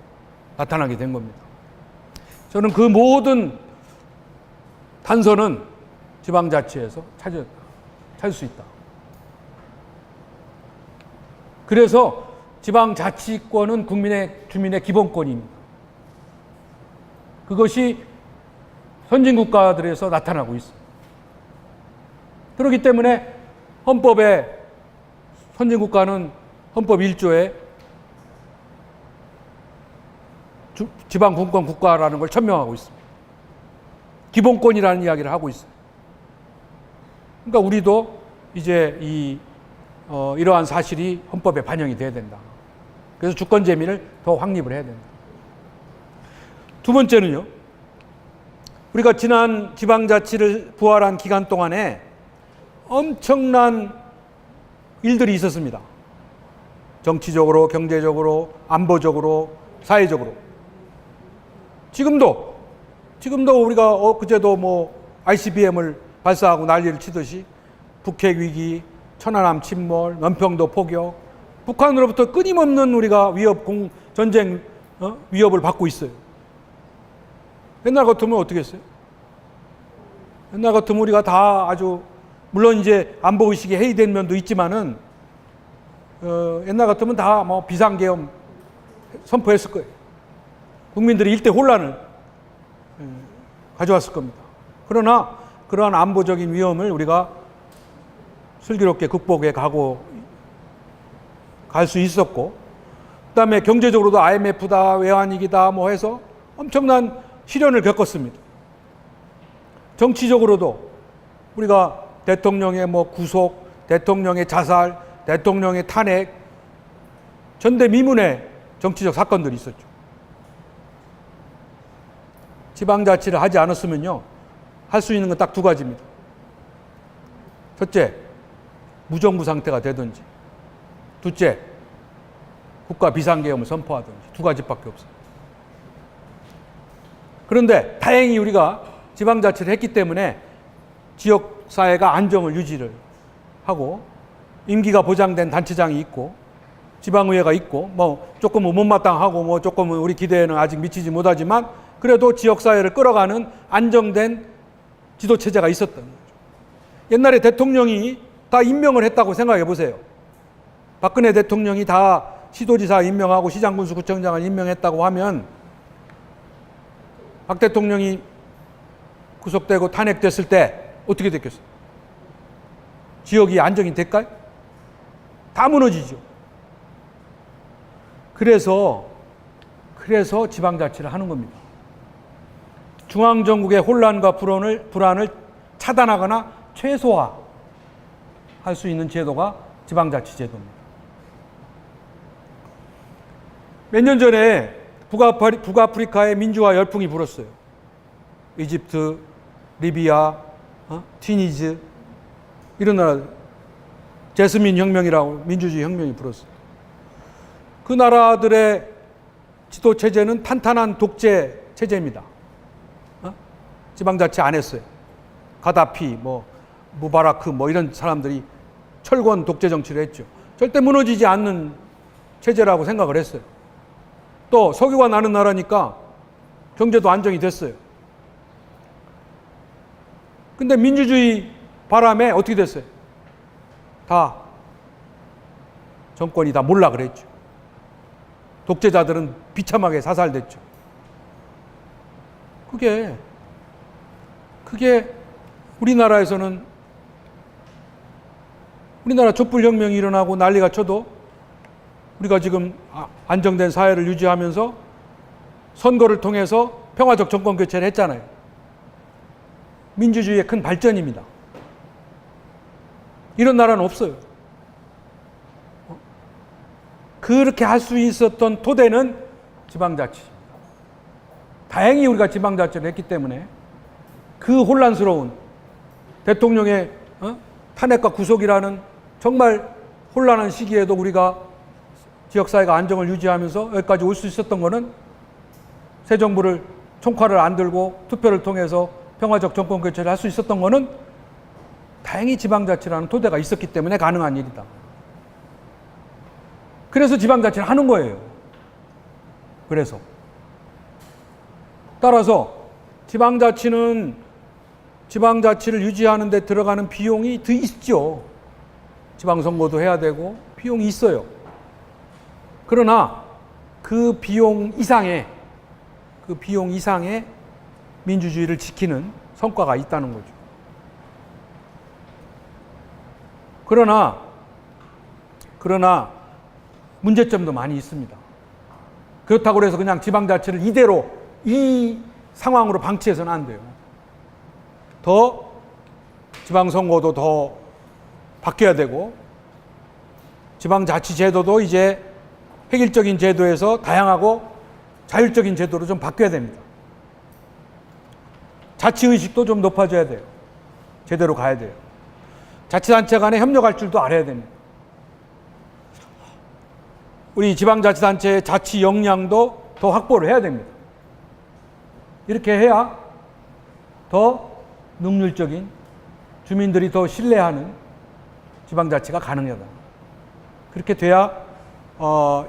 나타나게 된 겁니다. 저는 그 모든 단서는 지방자치에서 찾을 수 있다. 그래서 지방자치권은 주민의 기본권입니다. 그것이 선진국가들에서 나타나고 있습니다. 그렇기 때문에 헌법에, 선진국가는 헌법 1조에 지방분권 국가라는 걸 천명하고 있습니다. 기본권이라는 이야기를 하고 있습니다. 그러니까 우리도 이제 이러한 사실이 헌법에 반영이 돼야 된다. 그래서 주권 재민을 더 확립을 해야 된다. 두 번째는요, 우리가 지난 지방자치를 부활한 기간 동안에 엄청난 일들이 있었습니다. 정치적으로, 경제적으로, 안보적으로, 사회적으로. 지금도 우리가 그제도 ICBM을 발사하고 난리를 치듯이 북핵 위기, 천안함 침몰, 연평도 포격, 북한으로부터 끊임없는 우리가 전쟁 위협을 받고 있어요. 옛날 같으면 어떻게 했어요? 옛날 같으면 우리가 다 아주, 물론 이제 안보의식이 해이된 면도 있지만은, 옛날 같으면 다 비상계엄 선포했을 거예요. 국민들이 일대 혼란을 가져왔을 겁니다. 그러나 그러한 안보적인 위험을 우리가 슬기롭게 극복해 갈 수 있었고, 그다음에 경제적으로도 IMF다, 외환위기다 뭐 해서 엄청난 시련을 겪었습니다. 정치적으로도 우리가 대통령의 뭐 구속, 대통령의 자살, 대통령의 탄핵, 전대미문의 정치적 사건들이 있었죠. 지방자치를 하지 않았으면요, 할 수 있는 건 딱 두 가지입니다. 첫째, 무정부 상태가 되든지, 둘째, 국가 비상계엄을 선포하든지, 두 가지밖에 없어요. 그런데 다행히 우리가 지방자치를 했기 때문에 지역사회가 안정을 유지를 하고, 임기가 보장된 단체장이 있고, 지방의회가 있고, 뭐 조금은 못마땅하고 뭐 조금은 우리 기대에는 아직 미치지 못하지만 그래도 지역사회를 끌어가는 안정된 지도체제가 있었던 거죠. 옛날에 대통령이 다 임명을 했다고 생각해 보세요. 박근혜 대통령이 다 시도지사 임명하고 시장군수구청장을 임명했다고 하면 박 대통령이 구속되고 탄핵됐을 때 어떻게 됐겠어요? 지역이 안정이 될까요? 다 무너지죠. 그래서 지방자치를 하는 겁니다. 중앙정국의 혼란과 불안을 차단하거나 최소화할 수 있는 제도가 지방자치 제도입니다. 몇 년 전에 북아프리카의 민주화 열풍이 불었어요. 이집트, 리비아, 튀니지 이런 나라 제스민 혁명이라고 민주주의 혁명이 불었어요. 그 나라들의 지도 체제는 탄탄한 독재 체제입니다. 지방자치 안 했어요. 가다피, 무바라크 이런 사람들이 철권 독재 정치를 했죠. 절대 무너지지 않는 체제라고 생각을 했어요. 또 석유가 나는 나라니까 경제도 안정이 됐어요. 근데 민주주의 바람에 어떻게 됐어요? 다 정권이 다 몰라 그랬죠. 독재자들은 비참하게 사살됐죠. 그게 우리나라에서는 우리나라 촛불혁명이 일어나고 난리가 쳐도 우리가 지금 안정된 사회를 유지하면서 선거를 통해서 평화적 정권 교체를 했잖아요. 민주주의의 큰 발전입니다. 이런 나라는 없어요. 그렇게 할 수 있었던 토대는 지방자치입니다. 다행히 우리가 지방자치를 했기 때문에 그 혼란스러운 대통령의 탄핵과 구속이라는 정말 혼란한 시기에도 우리가 지역사회가 안정을 유지하면서 여기까지 올 수 있었던 거는 새 정부를 총칼을 안 들고 투표를 통해서 평화적 정권 교체를 할 수 있었던 거는 다행히 지방자치라는 토대가 있었기 때문에 가능한 일이다. 그래서 지방자치를 하는 거예요. 그래서 따라서 지방자치를 유지하는 데 들어가는 비용이 더 있죠. 지방선거도 해야 되고 비용이 있어요. 그러나 그 비용 이상의 민주주의를 지키는 성과가 있다는 거죠. 그러나 문제점도 많이 있습니다. 그렇다고 해서 그냥 지방자치를 이대로 이 상황으로 방치해서는 안 돼요. 더 지방선거도 더 바뀌어야 되고 지방자치제도도 이제 획일적인 제도에서 다양하고 자율적인 제도로 좀 바뀌어야 됩니다. 자치의식도 좀 높아져야 돼요. 제대로 가야 돼요. 자치단체 간에 협력할 줄도 알아야 됩니다. 우리 지방자치단체의 자치 역량도 더 확보를 해야 됩니다. 이렇게 해야 더 능률적인, 주민들이 더 신뢰하는 지방자치가 가능하다. 그렇게 돼야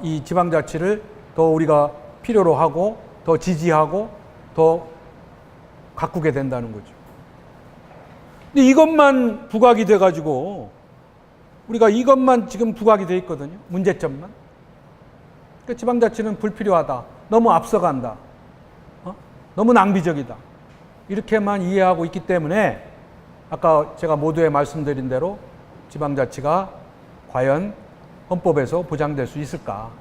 이 지방자치를 더 우리가 필요로 하고 더 지지하고 더 가꾸게 된다는 거죠. 근데 이것만 부각이 돼가지고 우리가 이것만 지금 부각이 돼 있거든요. 문제점만. 그러니까 지방자치는 불필요하다. 너무 앞서간다. 너무 낭비적이다. 이렇게만 이해하고 있기 때문에 아까 제가 모두에 말씀드린 대로 지방자치가 과연 헌법에서 보장될 수 있을까?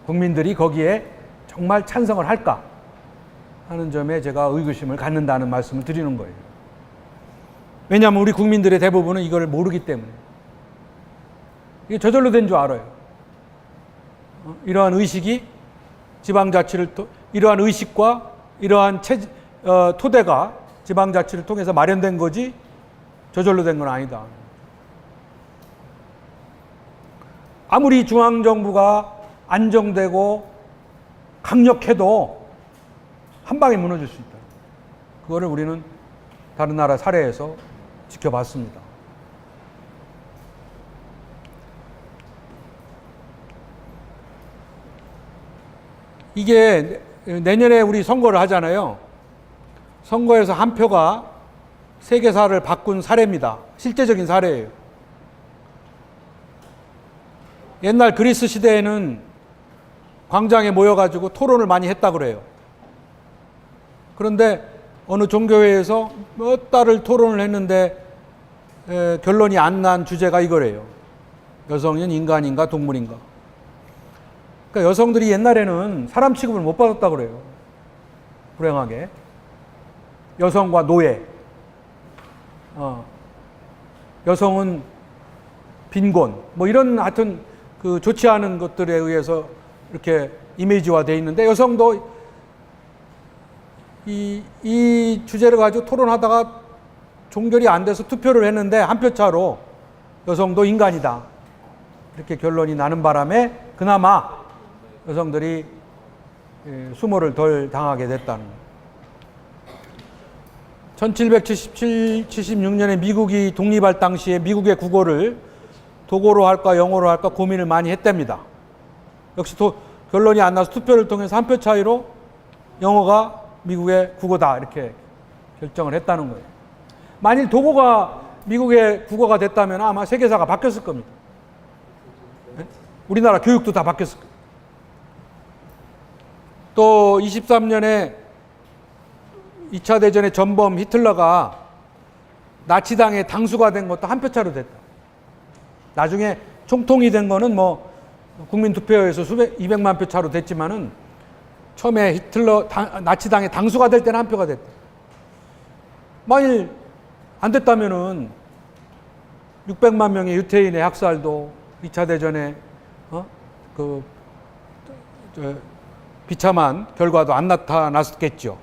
국민들이 거기에 정말 찬성을 할까? 하는 점에 제가 의구심을 갖는다는 말씀을 드리는 거예요. 왜냐하면 우리 국민들의 대부분은 이걸 모르기 때문에. 이게 저절로 된 줄 알아요. 이러한 의식이 지방자치를, 이러한 의식과 이러한 토대가 지방자치를 통해서 마련된 거지 저절로 된 건 아니다. 아무리 중앙정부가 안정되고 강력해도 한 방에 무너질 수 있다. 그거를 우리는 다른 나라 사례에서 지켜봤습니다. 이게 내년에 우리 선거를 하잖아요. 선거에서 한 표가 세계사를 바꾼 사례입니다. 실제적인 사례예요. 옛날 그리스 시대에는 광장에 모여가지고 토론을 많이 했다고 그래요. 그런데 어느 종교회에서 몇 달을 토론을 했는데 결론이 안 난 주제가 이거래요. 여성은 인간인가 동물인가. 그러니까 여성들이 옛날에는 사람 취급을 못 받았다고 그래요. 불행하게. 여성과 노예. 여성은 빈곤. 뭐 이런 하여튼 그 좋지 않은 것들에 의해서 이렇게 이미지화되어 있는데 여성도 이 주제를 가지고 토론하다가 종결이 안 돼서 투표를 했는데 한 표 차로 여성도 인간이다. 이렇게 결론이 나는 바람에 그나마 여성들이 수모를 덜 당하게 됐다는 거예요. 1776년에 미국이 독립할 당시에 미국의 국어를 독어로 할까 영어로 할까 고민을 많이 했답니다. 역시 결론이 안 나서 투표를 통해서 한 표 차이로 영어가 미국의 국어다 이렇게 결정을 했다는 거예요. 만일 독어가 미국의 국어가 됐다면 아마 세계사가 바뀌었을 겁니다. 네? 우리나라 교육도 다 바뀌었을 거예요. 또 23년에 2차 대전의 전범 히틀러가 나치당의 당수가 된 것도 한 표 차로 됐다. 나중에 총통이 된 거는 뭐 국민투표에서 200만 표 차로 됐지만은 처음에 나치당의 당수가 될 때는 한 표가 됐다. 만일 안 됐다면은 600만 명의 유태인의 학살도 2차 대전에 비참한 결과도 안 나타났겠죠.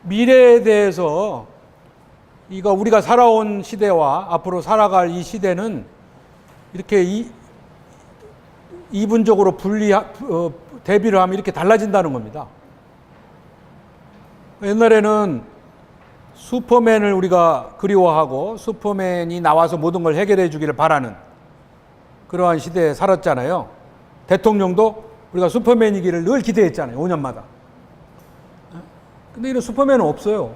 미래에 대해서 이거 우리가 살아온 시대와 앞으로 살아갈 이 시대는 이렇게 이분적으로 대비를 하면 이렇게 달라진다는 겁니다. 옛날에는 슈퍼맨을 우리가 그리워하고 슈퍼맨이 나와서 모든 걸 해결해 주기를 바라는 그러한 시대에 살았잖아요. 대통령도 우리가 슈퍼맨이기를 늘 기대했잖아요. 5년마다. 근데 이런 슈퍼맨은 없어요.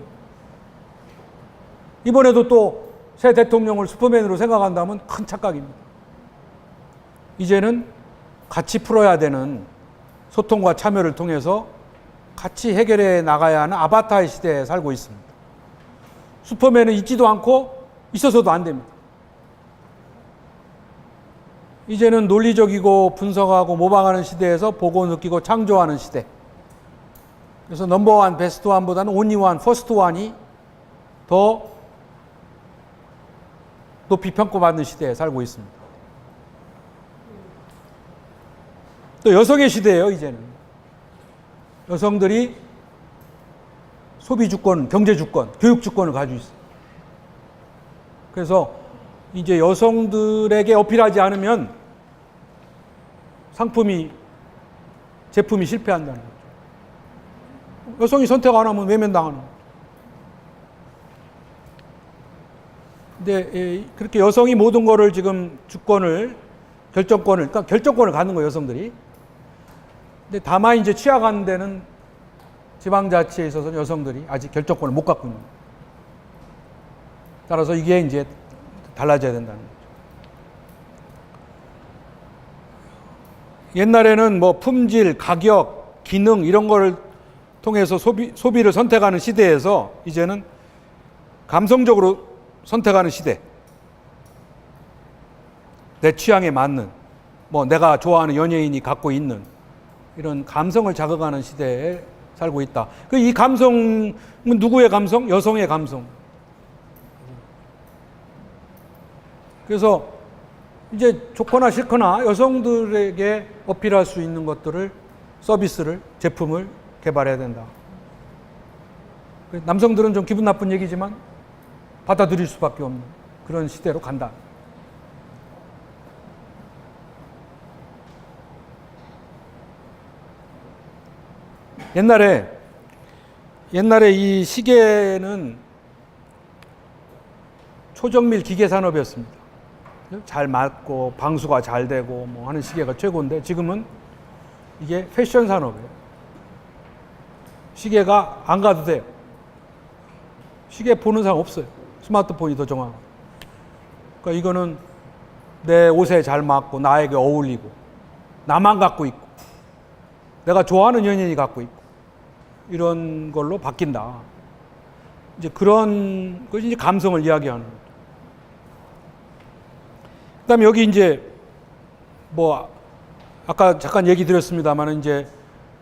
이번에도 또 새 대통령을 슈퍼맨으로 생각한다면 큰 착각입니다. 이제는 같이 풀어야 되는 소통과 참여를 통해서 같이 해결해 나가야 하는 아바타의 시대에 살고 있습니다. 슈퍼맨은 있지도 않고 있어서도 안 됩니다. 이제는 논리적이고 분석하고 모방하는 시대에서 보고 느끼고 창조하는 시대. 그래서 넘버원, 베스트 원보다는 온리 원, 퍼스트 원이 더 높이 평가받는 시대에 살고 있습니다. 또 여성의 시대예요, 이제는. 여성들이 소비 주권, 경제 주권, 교육 주권을 가지고 있어요. 그래서 이제 여성들에게 어필하지 않으면 제품이 실패한다는 거죠. 여성이 선택 안 하면 외면당하는 거죠. 근데 그렇게 여성이 모든 거를 지금 그러니까 결정권을 갖는 거예요, 여성들이. 근데 다만 이제 취약한 데는 지방자치에 있어서는 여성들이 아직 결정권을 못 갖고 있는 거예요. 따라서 이게 이제 달라져야 된다는 거죠. 옛날에는 뭐 품질, 가격, 기능 이런 거를 통해서 소비를 선택하는 시대에서 이제는 감성적으로 선택하는 시대. 내 취향에 맞는, 뭐 내가 좋아하는 연예인이 갖고 있는 이런 감성을 자극하는 시대에 살고 있다. 이 감성은 누구의 감성? 여성의 감성. 그래서 이제 좋거나 싫거나 여성들에게 어필할 수 있는 것들을, 서비스를, 제품을 개발해야 된다. 남성들은 좀 기분 나쁜 얘기지만 받아들일 수밖에 없는 그런 시대로 간다. 옛날에 이 시계는 초정밀 기계 산업이었습니다. 잘 맞고 방수가 잘 되고 뭐 하는 시계가 최고인데, 지금은 이게 패션 산업이에요. 시계가 안 가도 돼요. 시계 보는 사람 없어요. 스마트폰이 더 정확하고. 그러니까 이거는 내 옷에 잘 맞고 나에게 어울리고 나만 갖고 있고 내가 좋아하는 연예인이 갖고 있고 이런 걸로 바뀐다. 이제 그런 것이 이제 감성을 이야기하는 거죠. 그다음에 여기 이제 뭐 아까 잠깐 얘기 드렸습니다만 이제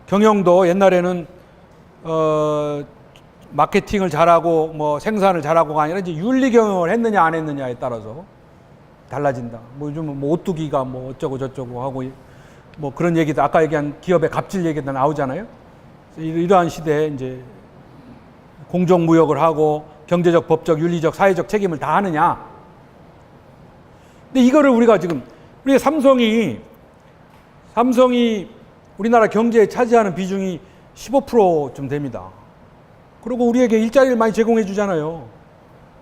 경영도 옛날에는 마케팅을 잘하고 뭐 생산을 잘하고가 아니라 이제 윤리 경영을 했느냐 안 했느냐에 따라서 달라진다. 뭐 요즘은 뭐 오뚜기가 뭐 어쩌고 저쩌고 하고 뭐 그런 얘기도 아까 얘기한 기업의 갑질 얘기도 나오잖아요. 이러한 시대에 이제 공정무역을 하고 경제적, 법적, 윤리적, 사회적 책임을 다 하느냐. 근데 이거를 우리가 지금 우리 삼성이 우리나라 경제에 차지하는 비중이 15%쯤 됩니다. 그리고 우리에게 일자리를 많이 제공해 주잖아요.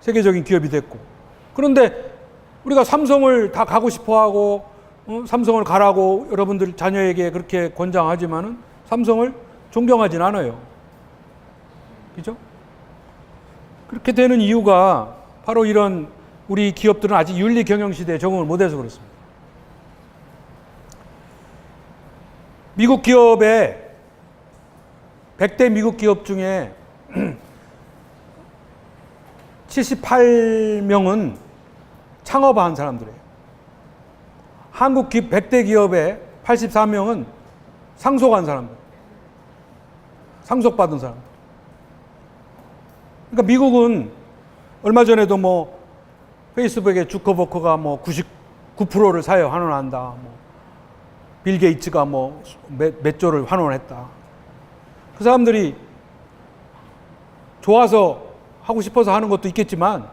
세계적인 기업이 됐고. 그런데 우리가 삼성을 다 가고 싶어 하고 삼성을 가라고 여러분들 자녀에게 그렇게 권장하지만은 삼성을 존경하진 않아요. 그죠? 그렇게 되는 이유가 바로 이런 우리 기업들은 아직 윤리 경영 시대에 적응을 못해서 그렇습니다. 미국 기업의 100대 미국 기업 중에 78명은 창업한 사람들이에요. 한국 100대 기업의 84명은 상속한 사람들. 상속받은 사람. 그러니까 미국은 얼마 전에도 뭐 페이스북의 주커버커가 뭐 99%를 사요. 환원한다. 뭐 빌 게이츠가 뭐 몇 조를 환원했다. 그 사람들이 좋아서 하고 싶어서 하는 것도 있겠지만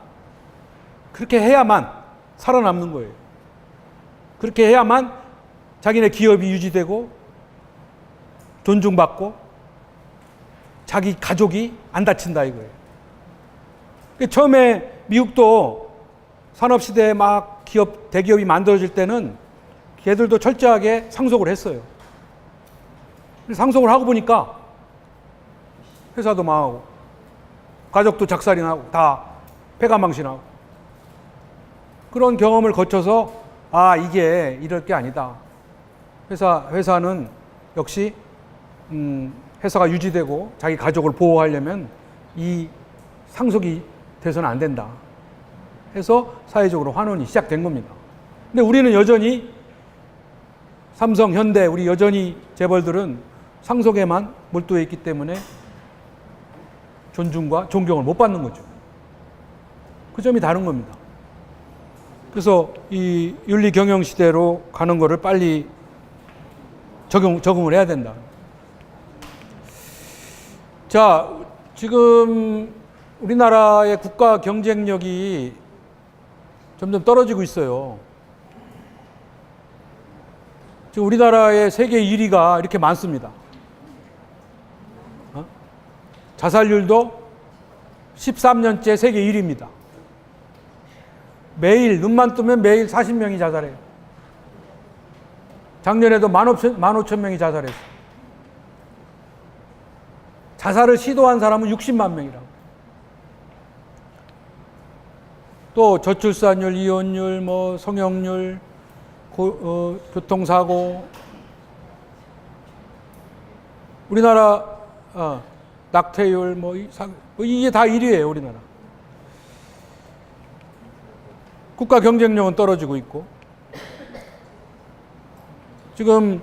그렇게 해야만 살아남는 거예요. 그렇게 해야만 자기네 기업이 유지되고 존중받고 자기 가족이 안 다친다 이거예요. 처음에 미국도 산업시대에 막 대기업이 만들어질 때는 걔들도 철저하게 상속을 했어요. 상속을 하고 보니까 회사도 망하고 가족도 작살이 나고 다 폐가망신하고 그런 경험을 거쳐서 이게 이럴 게 아니다. 회사는 역시 회사가 유지되고 자기 가족을 보호하려면 이 상속이 돼서는 안 된다. 해서 사회적으로 환원이 시작된 겁니다. 근데 우리는 여전히 삼성, 현대, 우리 여전히 재벌들은 상속에만 몰두해 있기 때문에 존중과 존경을 못 받는 거죠. 그 점이 다른 겁니다. 그래서 이 윤리 경영 시대로 가는 거를 빨리 적응을 해야 된다. 자, 지금 우리나라의 국가 경쟁력이 점점 떨어지고 있어요. 지금 우리나라의 세계 1위가 이렇게 많습니다. 자살률도 13년째 세계 1위입니다. 매일 눈만 뜨면 매일 40명이 자살해요. 작년에도 15,000명이 자살했어요. 자살을 시도한 사람은 60만 명이라고. 또 저출산율, 이혼율, 뭐 성형률, 교통사고. 우리나라 낙태율 이게 다 1위예요, 우리나라. 국가 경쟁력은 떨어지고 있고, 지금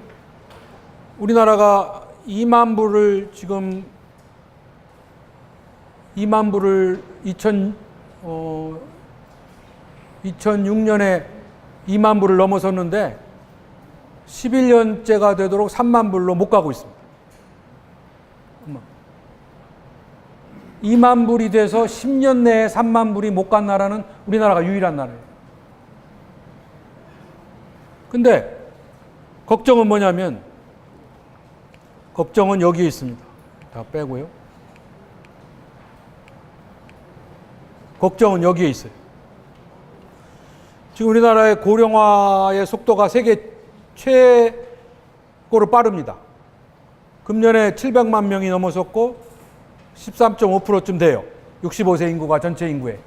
우리나라가 2만 부를 2006년에 2만 부를 넘어섰는데 11년째가 되도록 3만 부로 못 가고 있습니다. 2만 불이 돼서 10년 내에 3만 불이 못 간 나라는 우리나라가 유일한 나라예요. 근데 걱정은 뭐냐면, 걱정은 여기에 있습니다. 다 빼고요. 걱정은 여기에 있어요. 지금 우리나라의 고령화의 속도가 세계 최고로 빠릅니다. 금년에 700만 명이 넘어섰고 13.5%쯤 돼요. 65세 인구가 전체 인구에.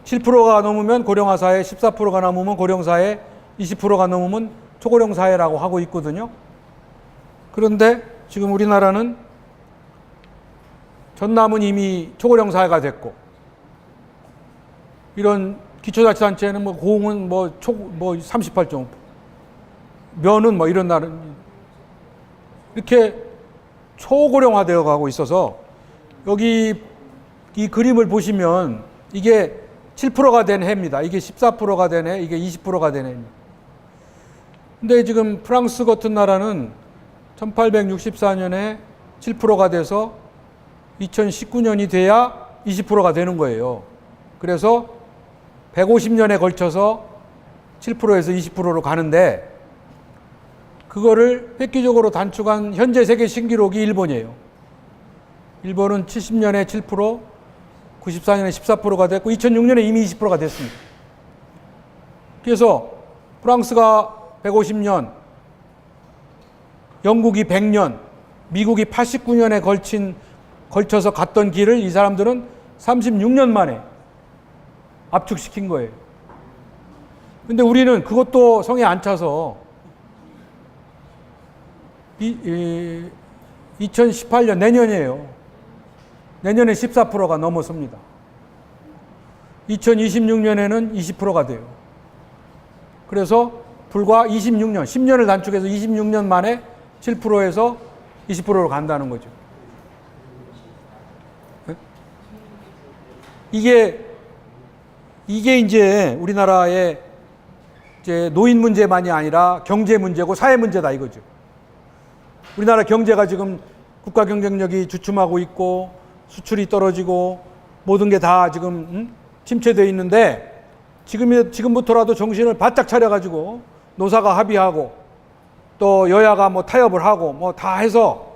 7%가 넘으면 고령화 사회, 14%가 넘으면 고령 사회, 20%가 넘으면 초고령 사회라고 하고 있거든요. 그런데 지금 우리나라는 전남은 이미 초고령 사회가 됐고, 이런 기초자치단체는 고흥은 38.5%, 면은 이런 나라 이렇게 초고령화되어 가고 있어서, 여기 이 그림을 보시면 이게 7%가 된 해입니다. 이게 14%가 된 해, 이게 20%가 된 해입니다. 근데 지금 프랑스 같은 나라는 1864년에 7%가 돼서 2019년이 돼야 20%가 되는 거예요. 그래서 150년에 걸쳐서 7%에서 20%로 가는데, 그거를 획기적으로 단축한 현재 세계 신기록이 일본이에요. 일본은 70년에 7%, 94년에 14%가 됐고 2006년에 이미 20%가 됐습니다. 그래서 프랑스가 150년, 영국이 100년, 미국이 89년에 걸쳐서 갔던 길을 이 사람들은 36년 만에 압축시킨 거예요. 근데 우리는 그것도 성에 안 차서 2018년 내년이에요. 내년에 14%가 넘어섭니다. 2026년에는 20%가 돼요. 그래서 불과 26년, 10년을 단축해서 26년 만에 7%에서 20%로 간다는 거죠. 이게 이제 우리나라의 이제 노인 문제만이 아니라 경제 문제고 사회 문제다 이거죠. 우리나라 경제가 지금 국가 경쟁력이 주춤하고 있고 수출이 떨어지고 모든 게 다 지금 침체되어 있는데, 지금부터라도 정신을 바짝 차려가지고 노사가 합의하고 또 여야가 타협을 하고 다 해서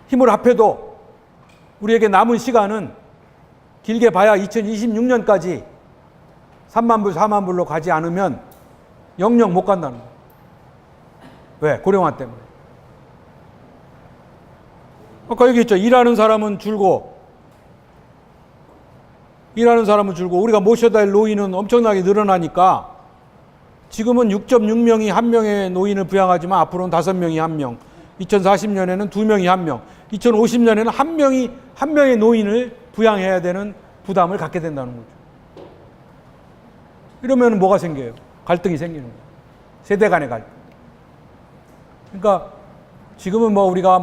힘을 합해도 우리에게 남은 시간은 길게 봐야 2026년까지 3만 불, 4만 불로 가지 않으면 영영 못 간다는 거예요. 왜? 고령화 때문에. 아까 여기 있죠. 일하는 사람은 줄고 우리가 모셔다 할 노인은 엄청나게 늘어나니까, 지금은 6.6명이 한 명의 노인을 부양하지만 앞으로는 5명이 한 명, 2040년에는 2명이 한 명, 2050년에는 한 명의 노인을 부양해야 되는 부담을 갖게 된다는 거죠. 이러면 뭐가 생겨요? 갈등이 생기는 거예요. 세대 간의 갈등. 그러니까 지금은 우리가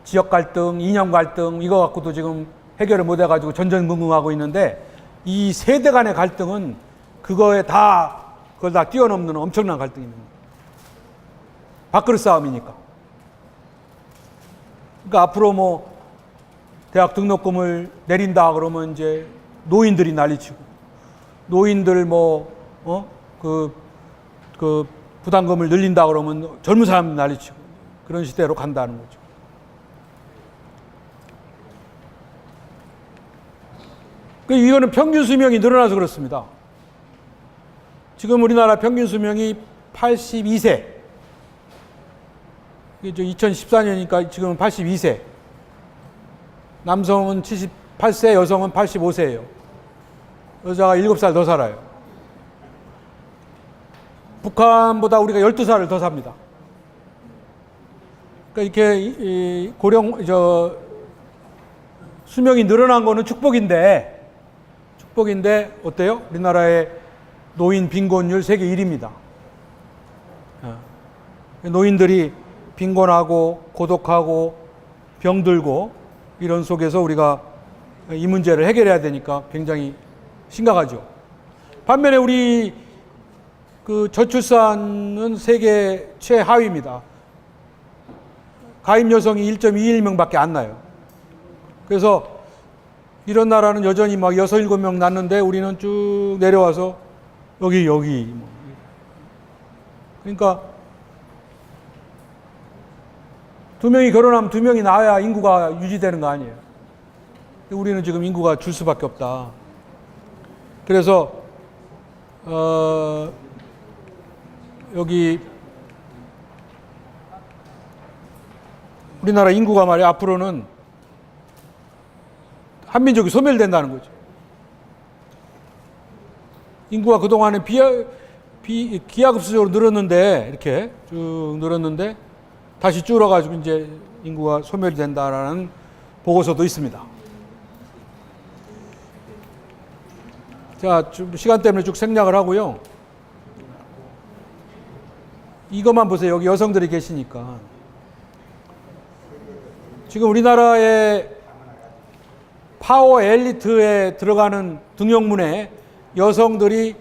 지역 갈등, 이념 갈등 이거 갖고도 지금 해결을 못 해가지고 전전긍긍하고 있는데, 이 세대 간의 갈등은 그걸 다 뛰어넘는 엄청난 갈등입니다. 밥그릇 싸움이니까. 그러니까 앞으로 대학 등록금을 내린다 그러면 이제 노인들이 난리치고, 노인들 부담금을 늘린다 그러면 젊은 사람이 난리치고, 그런 시대로 간다는 거죠. 이거는 평균 수명이 늘어나서 그렇습니다. 지금 우리나라 평균 수명이 82세. 2014년이니까 지금은 82세. 남성은 78세, 여성은 85세예요. 여자가 7살 더 살아요. 북한보다 우리가 12살을 더 삽니다. 이렇게 수명이 늘어난 거는 축복인데 어때요? 우리나라의 노인 빈곤율 세계 1위입니다. 노인들이 빈곤하고 고독하고 병들고 이런 속에서 우리가 이 문제를 해결해야 되니까 굉장히 심각하죠. 반면에 우리 저출산은 세계 최하위입니다. 가임 여성이 1.21명밖에 안 나요. 그래서 이런 나라는 여전히 막 6, 7명 낳는데 우리는 쭉 내려와서 여기. 그러니까 2명이 결혼하면 2명이 낳아야 인구가 유지되는 거 아니에요. 우리는 지금 인구가 줄 수밖에 없다. 그래서 여기 우리나라 인구가 말이야 앞으로는 한민족이 소멸된다는 거죠. 인구가 그동안에 기하급수적으로 늘었는데 이렇게 쭉 늘었는데 다시 줄어가지고 이제 인구가 소멸이 된다라는 보고서도 있습니다. 자, 시간 때문에 쭉 생략을 하고요. 이것만 보세요. 여기 여성들이 계시니까. 지금 우리나라의 파워 엘리트에 들어가는 등용문에 여성들이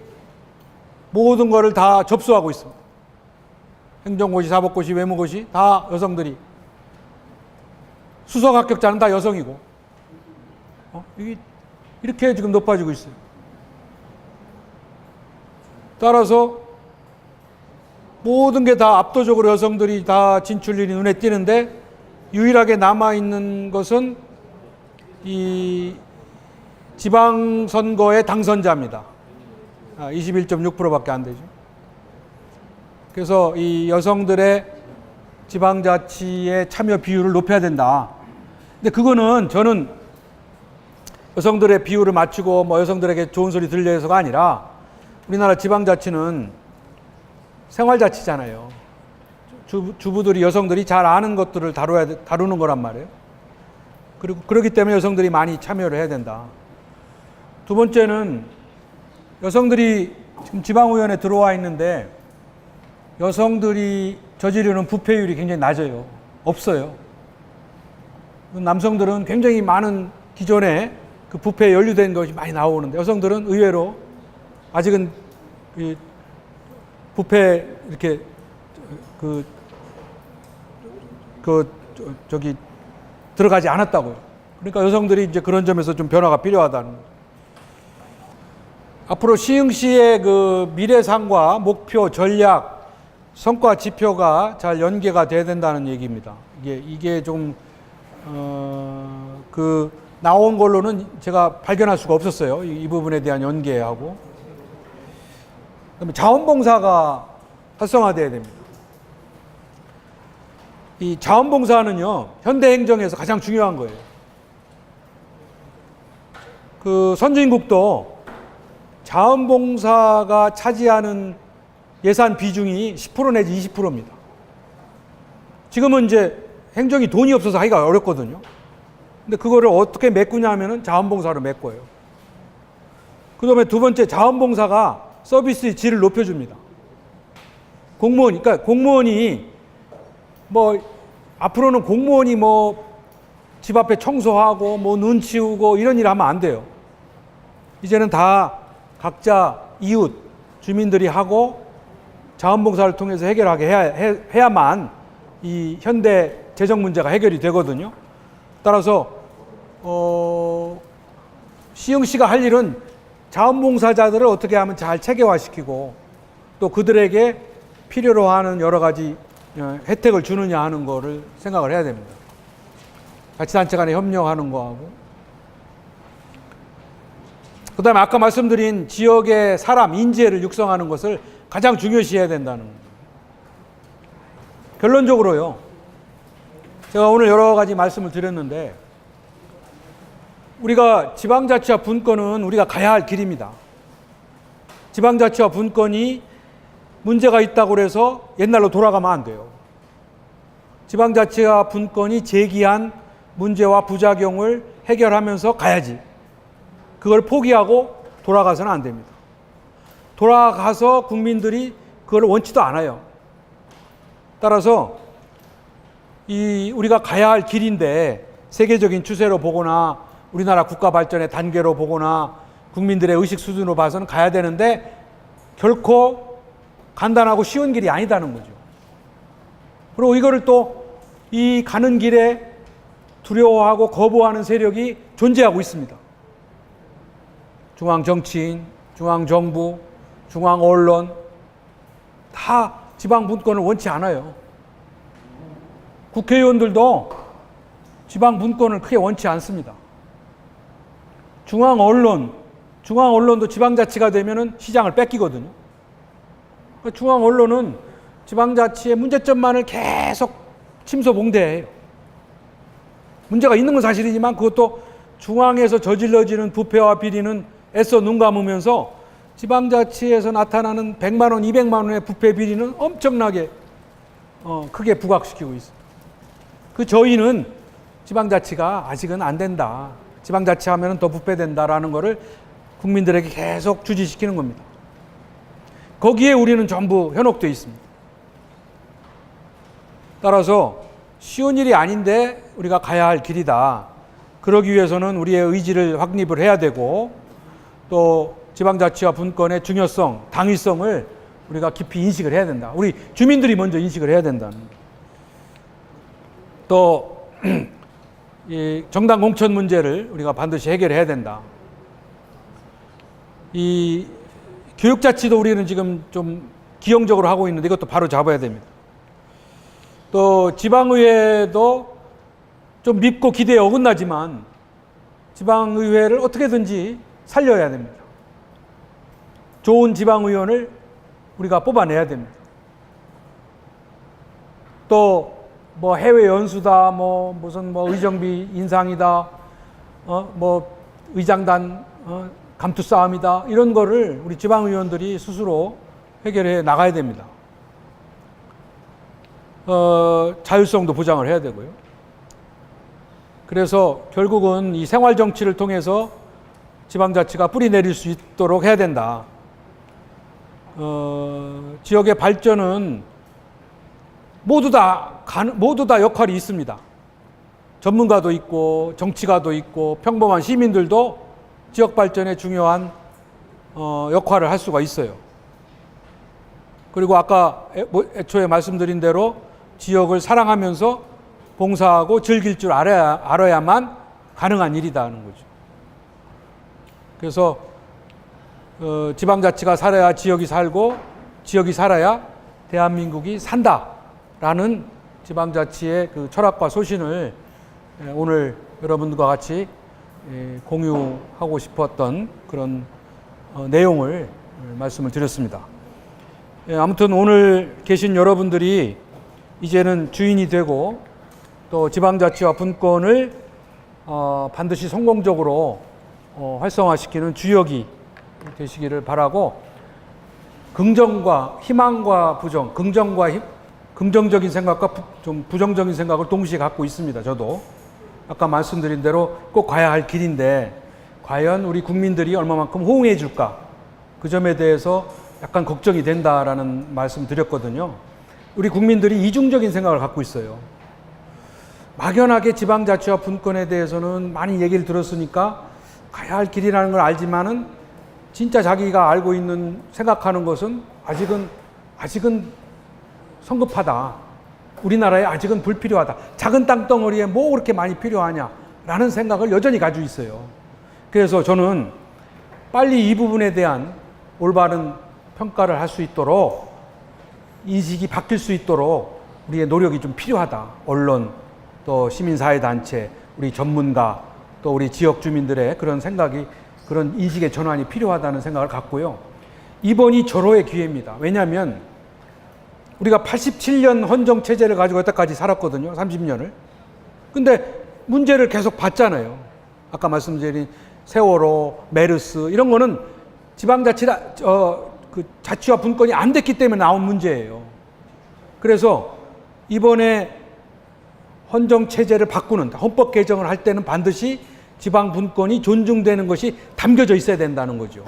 모든 것을 다 접수하고 있습니다. 행정고시, 사법고시, 외무고시 다 여성들이. 수석 합격자는 다 여성이고. 이렇게 지금 높아지고 있어요. 따라서 모든 게 다 압도적으로 여성들이 다 진출률이 눈에 띄는데 유일하게 남아있는 것은 이 지방선거의 당선자입니다. 21.6%밖에 안 되죠. 그래서 이 여성들의 지방자치의 참여 비율을 높여야 된다. 근데 그거는 저는 여성들의 비율을 맞추고 뭐 여성들에게 좋은 소리 들려 해서가 아니라 우리나라 지방자치는 생활자치잖아요. 주부들이 여성들이 잘 아는 것들을 다루는 거란 말이에요. 그리고 그렇기 때문에 여성들이 많이 참여를 해야 된다. 두 번째는 여성들이 지금 지방의원에 들어와 있는데 여성들이 저지르는 부패율이 굉장히 낮아요. 없어요. 남성들은 굉장히 많은 기존에 그 부패에 연루된 것이 많이 나오는데 여성들은 의외로 아직은 부패 이렇게 들어가지 않았다고요. 그러니까 여성들이 이제 그런 점에서 좀 변화가 필요하다는 거죠. 앞으로 시흥시의 그 미래상과 목표, 전략, 성과 지표가 잘 연계가 돼야 된다는 얘기입니다. 이게 좀 나온 걸로는 제가 발견할 수가 없었어요. 이 부분에 대한 연계하고. 그다음에 자원봉사가 활성화돼야 됩니다. 이 자원봉사는요, 현대행정에서 가장 중요한 거예요. 그 선진국도 자원봉사가 차지하는 예산 비중이 10% 내지 20%입니다. 지금은 이제 행정이 돈이 없어서 하기가 어렵거든요. 근데 그거를 어떻게 메꾸냐 하면은 자원봉사로 메꿔요. 그 다음에 두 번째, 자원봉사가 서비스의 질을 높여줍니다. 그러니까 공무원이 앞으로는 공무원이 집 앞에 청소하고 눈 치우고 이런 일 하면 안 돼요. 이제는 다 각자 이웃, 주민들이 하고 자원봉사를 통해서 해결하게 해야만 이 현대 재정 문제가 해결이 되거든요. 따라서 시흥시가 할 일은 자원봉사자들을 어떻게 하면 잘 체계화시키고 또 그들에게 필요로 하는 여러 가지 혜택을 주느냐 하는 거를 생각을 해야 됩니다. 자치단체 간에 협력하는 거하고. 그 다음에 아까 말씀드린 지역의 사람, 인재를 육성하는 것을 가장 중요시해야 된다는 거예요. 결론적으로요. 제가 오늘 여러 가지 말씀을 드렸는데 우리가 지방자치와 분권은 우리가 가야 할 길입니다. 지방자치와 분권이 문제가 있다고 해서 옛날로 돌아가면 안 돼요. 지방자치와 분권이 제기한 문제와 부작용을 해결하면서 가야지. 그걸 포기하고 돌아가서는 안 됩니다. 돌아가서 국민들이 그걸 원치도 않아요. 따라서 우리가 가야 할 길인데 세계적인 추세로 보거나 우리나라 국가 발전의 단계로 보거나 국민들의 의식 수준으로 봐서는 가야 되는데 결코 간단하고 쉬운 길이 아니다는 거죠. 그리고 이거를 또 이 가는 길에 두려워하고 거부하는 세력이 존재하고 있습니다. 중앙 정치인, 중앙 정부, 중앙 언론 다 지방 분권을 원치 않아요. 국회의원들도 지방 분권을 크게 원치 않습니다. 중앙 언론도 지방자치가 되면은 시장을 뺏기거든요. 그러니까 중앙 언론은 지방자치의 문제점만을 계속 침소봉대해요. 문제가 있는 건 사실이지만 그것도 중앙에서 저질러지는 부패와 비리는 애써 눈 감으면서 지방자치에서 나타나는 100만 원, 200만 원의 부패 비리는 엄청나게 크게 부각시키고 있습니다. 저희는 지방자치가 아직은 안 된다. 지방자치 하면 더 부패된다라는 거를 국민들에게 계속 주지시키는 겁니다. 거기에 우리는 전부 현혹되어 있습니다. 따라서 쉬운 일이 아닌데 우리가 가야 할 길이다. 그러기 위해서는 우리의 의지를 확립을 해야 되고 또 지방자치와 분권의 중요성, 당위성을 우리가 깊이 인식을 해야 된다. 우리 주민들이 먼저 인식을 해야 된다는. 또 이 정당 공천 문제를 우리가 반드시 해결해야 된다. 이 교육자치도 우리는 지금 좀 기형적으로 하고 있는데 이것도 바로 잡아야 됩니다. 또 지방의회도 좀 밉고 기대에 어긋나지만 지방의회를 어떻게든지 살려야 됩니다. 좋은 지방의원을 우리가 뽑아내야 됩니다. 또 뭐 해외 연수다, 무슨 의정비 인상이다, 의장단 감투 싸움이다, 이런 거를 우리 지방의원들이 스스로 해결해 나가야 됩니다. 자율성도 보장을 해야 되고요. 그래서 결국은 이 생활 정치를 통해서 지방자치가 뿌리 내릴 수 있도록 해야 된다. 지역의 발전은 모두 다 역할이 있습니다. 전문가도 있고 정치가도 있고 평범한 시민들도 지역 발전에 중요한 역할을 할 수가 있어요. 그리고 아까 애초에 말씀드린 대로 지역을 사랑하면서 봉사하고 즐길 줄 알아야만 가능한 일이다는 거죠. 그래서 지방자치가 살아야 지역이 살고 지역이 살아야 대한민국이 산다라는 지방자치의 그 철학과 소신을 오늘 여러분들과 같이 공유하고 싶었던 그런 내용을 말씀을 드렸습니다. 아무튼 오늘 계신 여러분들이 이제는 주인이 되고 또 지방자치와 분권을 반드시 성공적으로 활성화시키는 주역이 되시기를 바라고, 긍정과 희망과 부정, 긍정적인 생각과 좀 부정적인 생각을 동시에 갖고 있습니다. 저도 아까 말씀드린 대로 꼭 가야 할 길인데 과연 우리 국민들이 얼마만큼 호응해 줄까, 그 점에 대해서 약간 걱정이 된다라는 말씀 드렸거든요. 우리 국민들이 이중적인 생각을 갖고 있어요. 막연하게 지방자치와 분권에 대해서는 많이 얘기를 들었으니까 가야 할 길이라는 걸 알지만은 진짜 자기가 알고 있는 생각하는 것은 아직은 성급하다. 우리나라에 아직은 불필요하다. 작은 땅덩어리에 뭐 그렇게 많이 필요하냐라는 생각을 여전히 가지고 있어요. 그래서 저는 빨리 이 부분에 대한 올바른 평가를 할 수 있도록, 인식이 바뀔 수 있도록 우리의 노력이 좀 필요하다. 언론, 또 시민사회단체, 우리 전문가, 또 우리 지역 주민들의 그런 생각이, 그런 인식의 전환이 필요하다는 생각을 갖고요. 이번이 절호의 기회입니다. 왜냐하면 우리가 87년 헌정체제를 가지고 여태까지 살았거든요. 30년을. 근데 문제를 계속 봤잖아요. 아까 말씀드린 세월호, 메르스 이런 거는 그 자치와 분권이 안 됐기 때문에 나온 문제예요. 그래서 이번에 헌정 체제를 바꾸는 헌법 개정을 할 때는 반드시 지방 분권이 존중되는 것이 담겨져 있어야 된다는 거죠.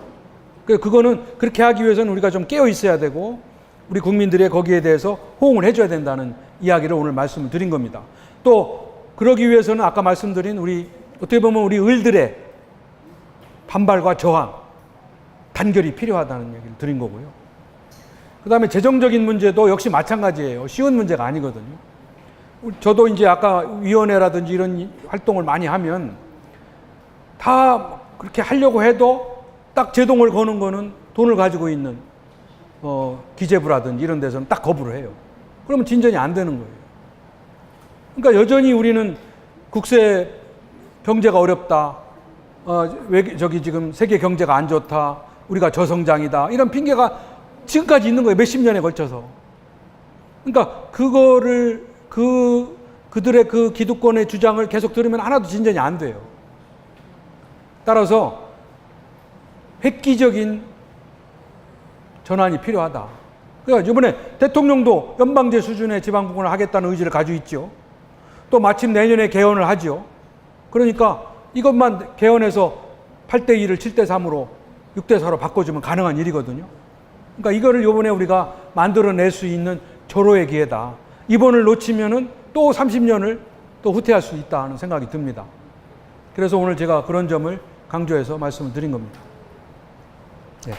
그거는 그렇게 하기 위해서는 우리가 좀 깨어 있어야 되고 우리 국민들의 거기에 대해서 호응을 해줘야 된다는 이야기를 오늘 말씀을 드린 겁니다. 또 그러기 위해서는 아까 말씀드린 우리 어떻게 보면 우리 을들의 반발과 저항, 단결이 필요하다는 얘기를 드린 거고요. 그 다음에 재정적인 문제도 역시 마찬가지예요. 쉬운 문제가 아니거든요. 저도 이제 아까 위원회라든지 이런 활동을 많이 하면 다 그렇게 하려고 해도 딱 제동을 거는 거는 돈을 가지고 있는 기재부라든지 이런 데서는 딱 거부를 해요. 그러면 진전이 안 되는 거예요. 그러니까 여전히 우리는 국세 경제가 어렵다. 지금 세계 경제가 안 좋다. 우리가 저성장이다. 이런 핑계가 지금까지 있는 거예요. 몇십 년에 걸쳐서. 그러니까 그거를 그들의 그 기득권의 주장을 계속 들으면 하나도 진전이 안 돼요. 따라서 획기적인 전환이 필요하다. 그러니까 이번에 대통령도 연방제 수준의 지방분권을 하겠다는 의지를 가지고 있죠. 또 마침 내년에 개헌을 하죠. 그러니까 이것만 개헌해서 8대2를 7대3으로 6대4로 바꿔주면 가능한 일이거든요. 그러니까 이거를 이번에 우리가 만들어낼 수 있는 절호의 기회다. 이번을 놓치면은 또 30년을 또 후퇴할 수 있다는 생각이 듭니다. 그래서 오늘 제가 그런 점을 강조해서 말씀을 드린 겁니다. 네.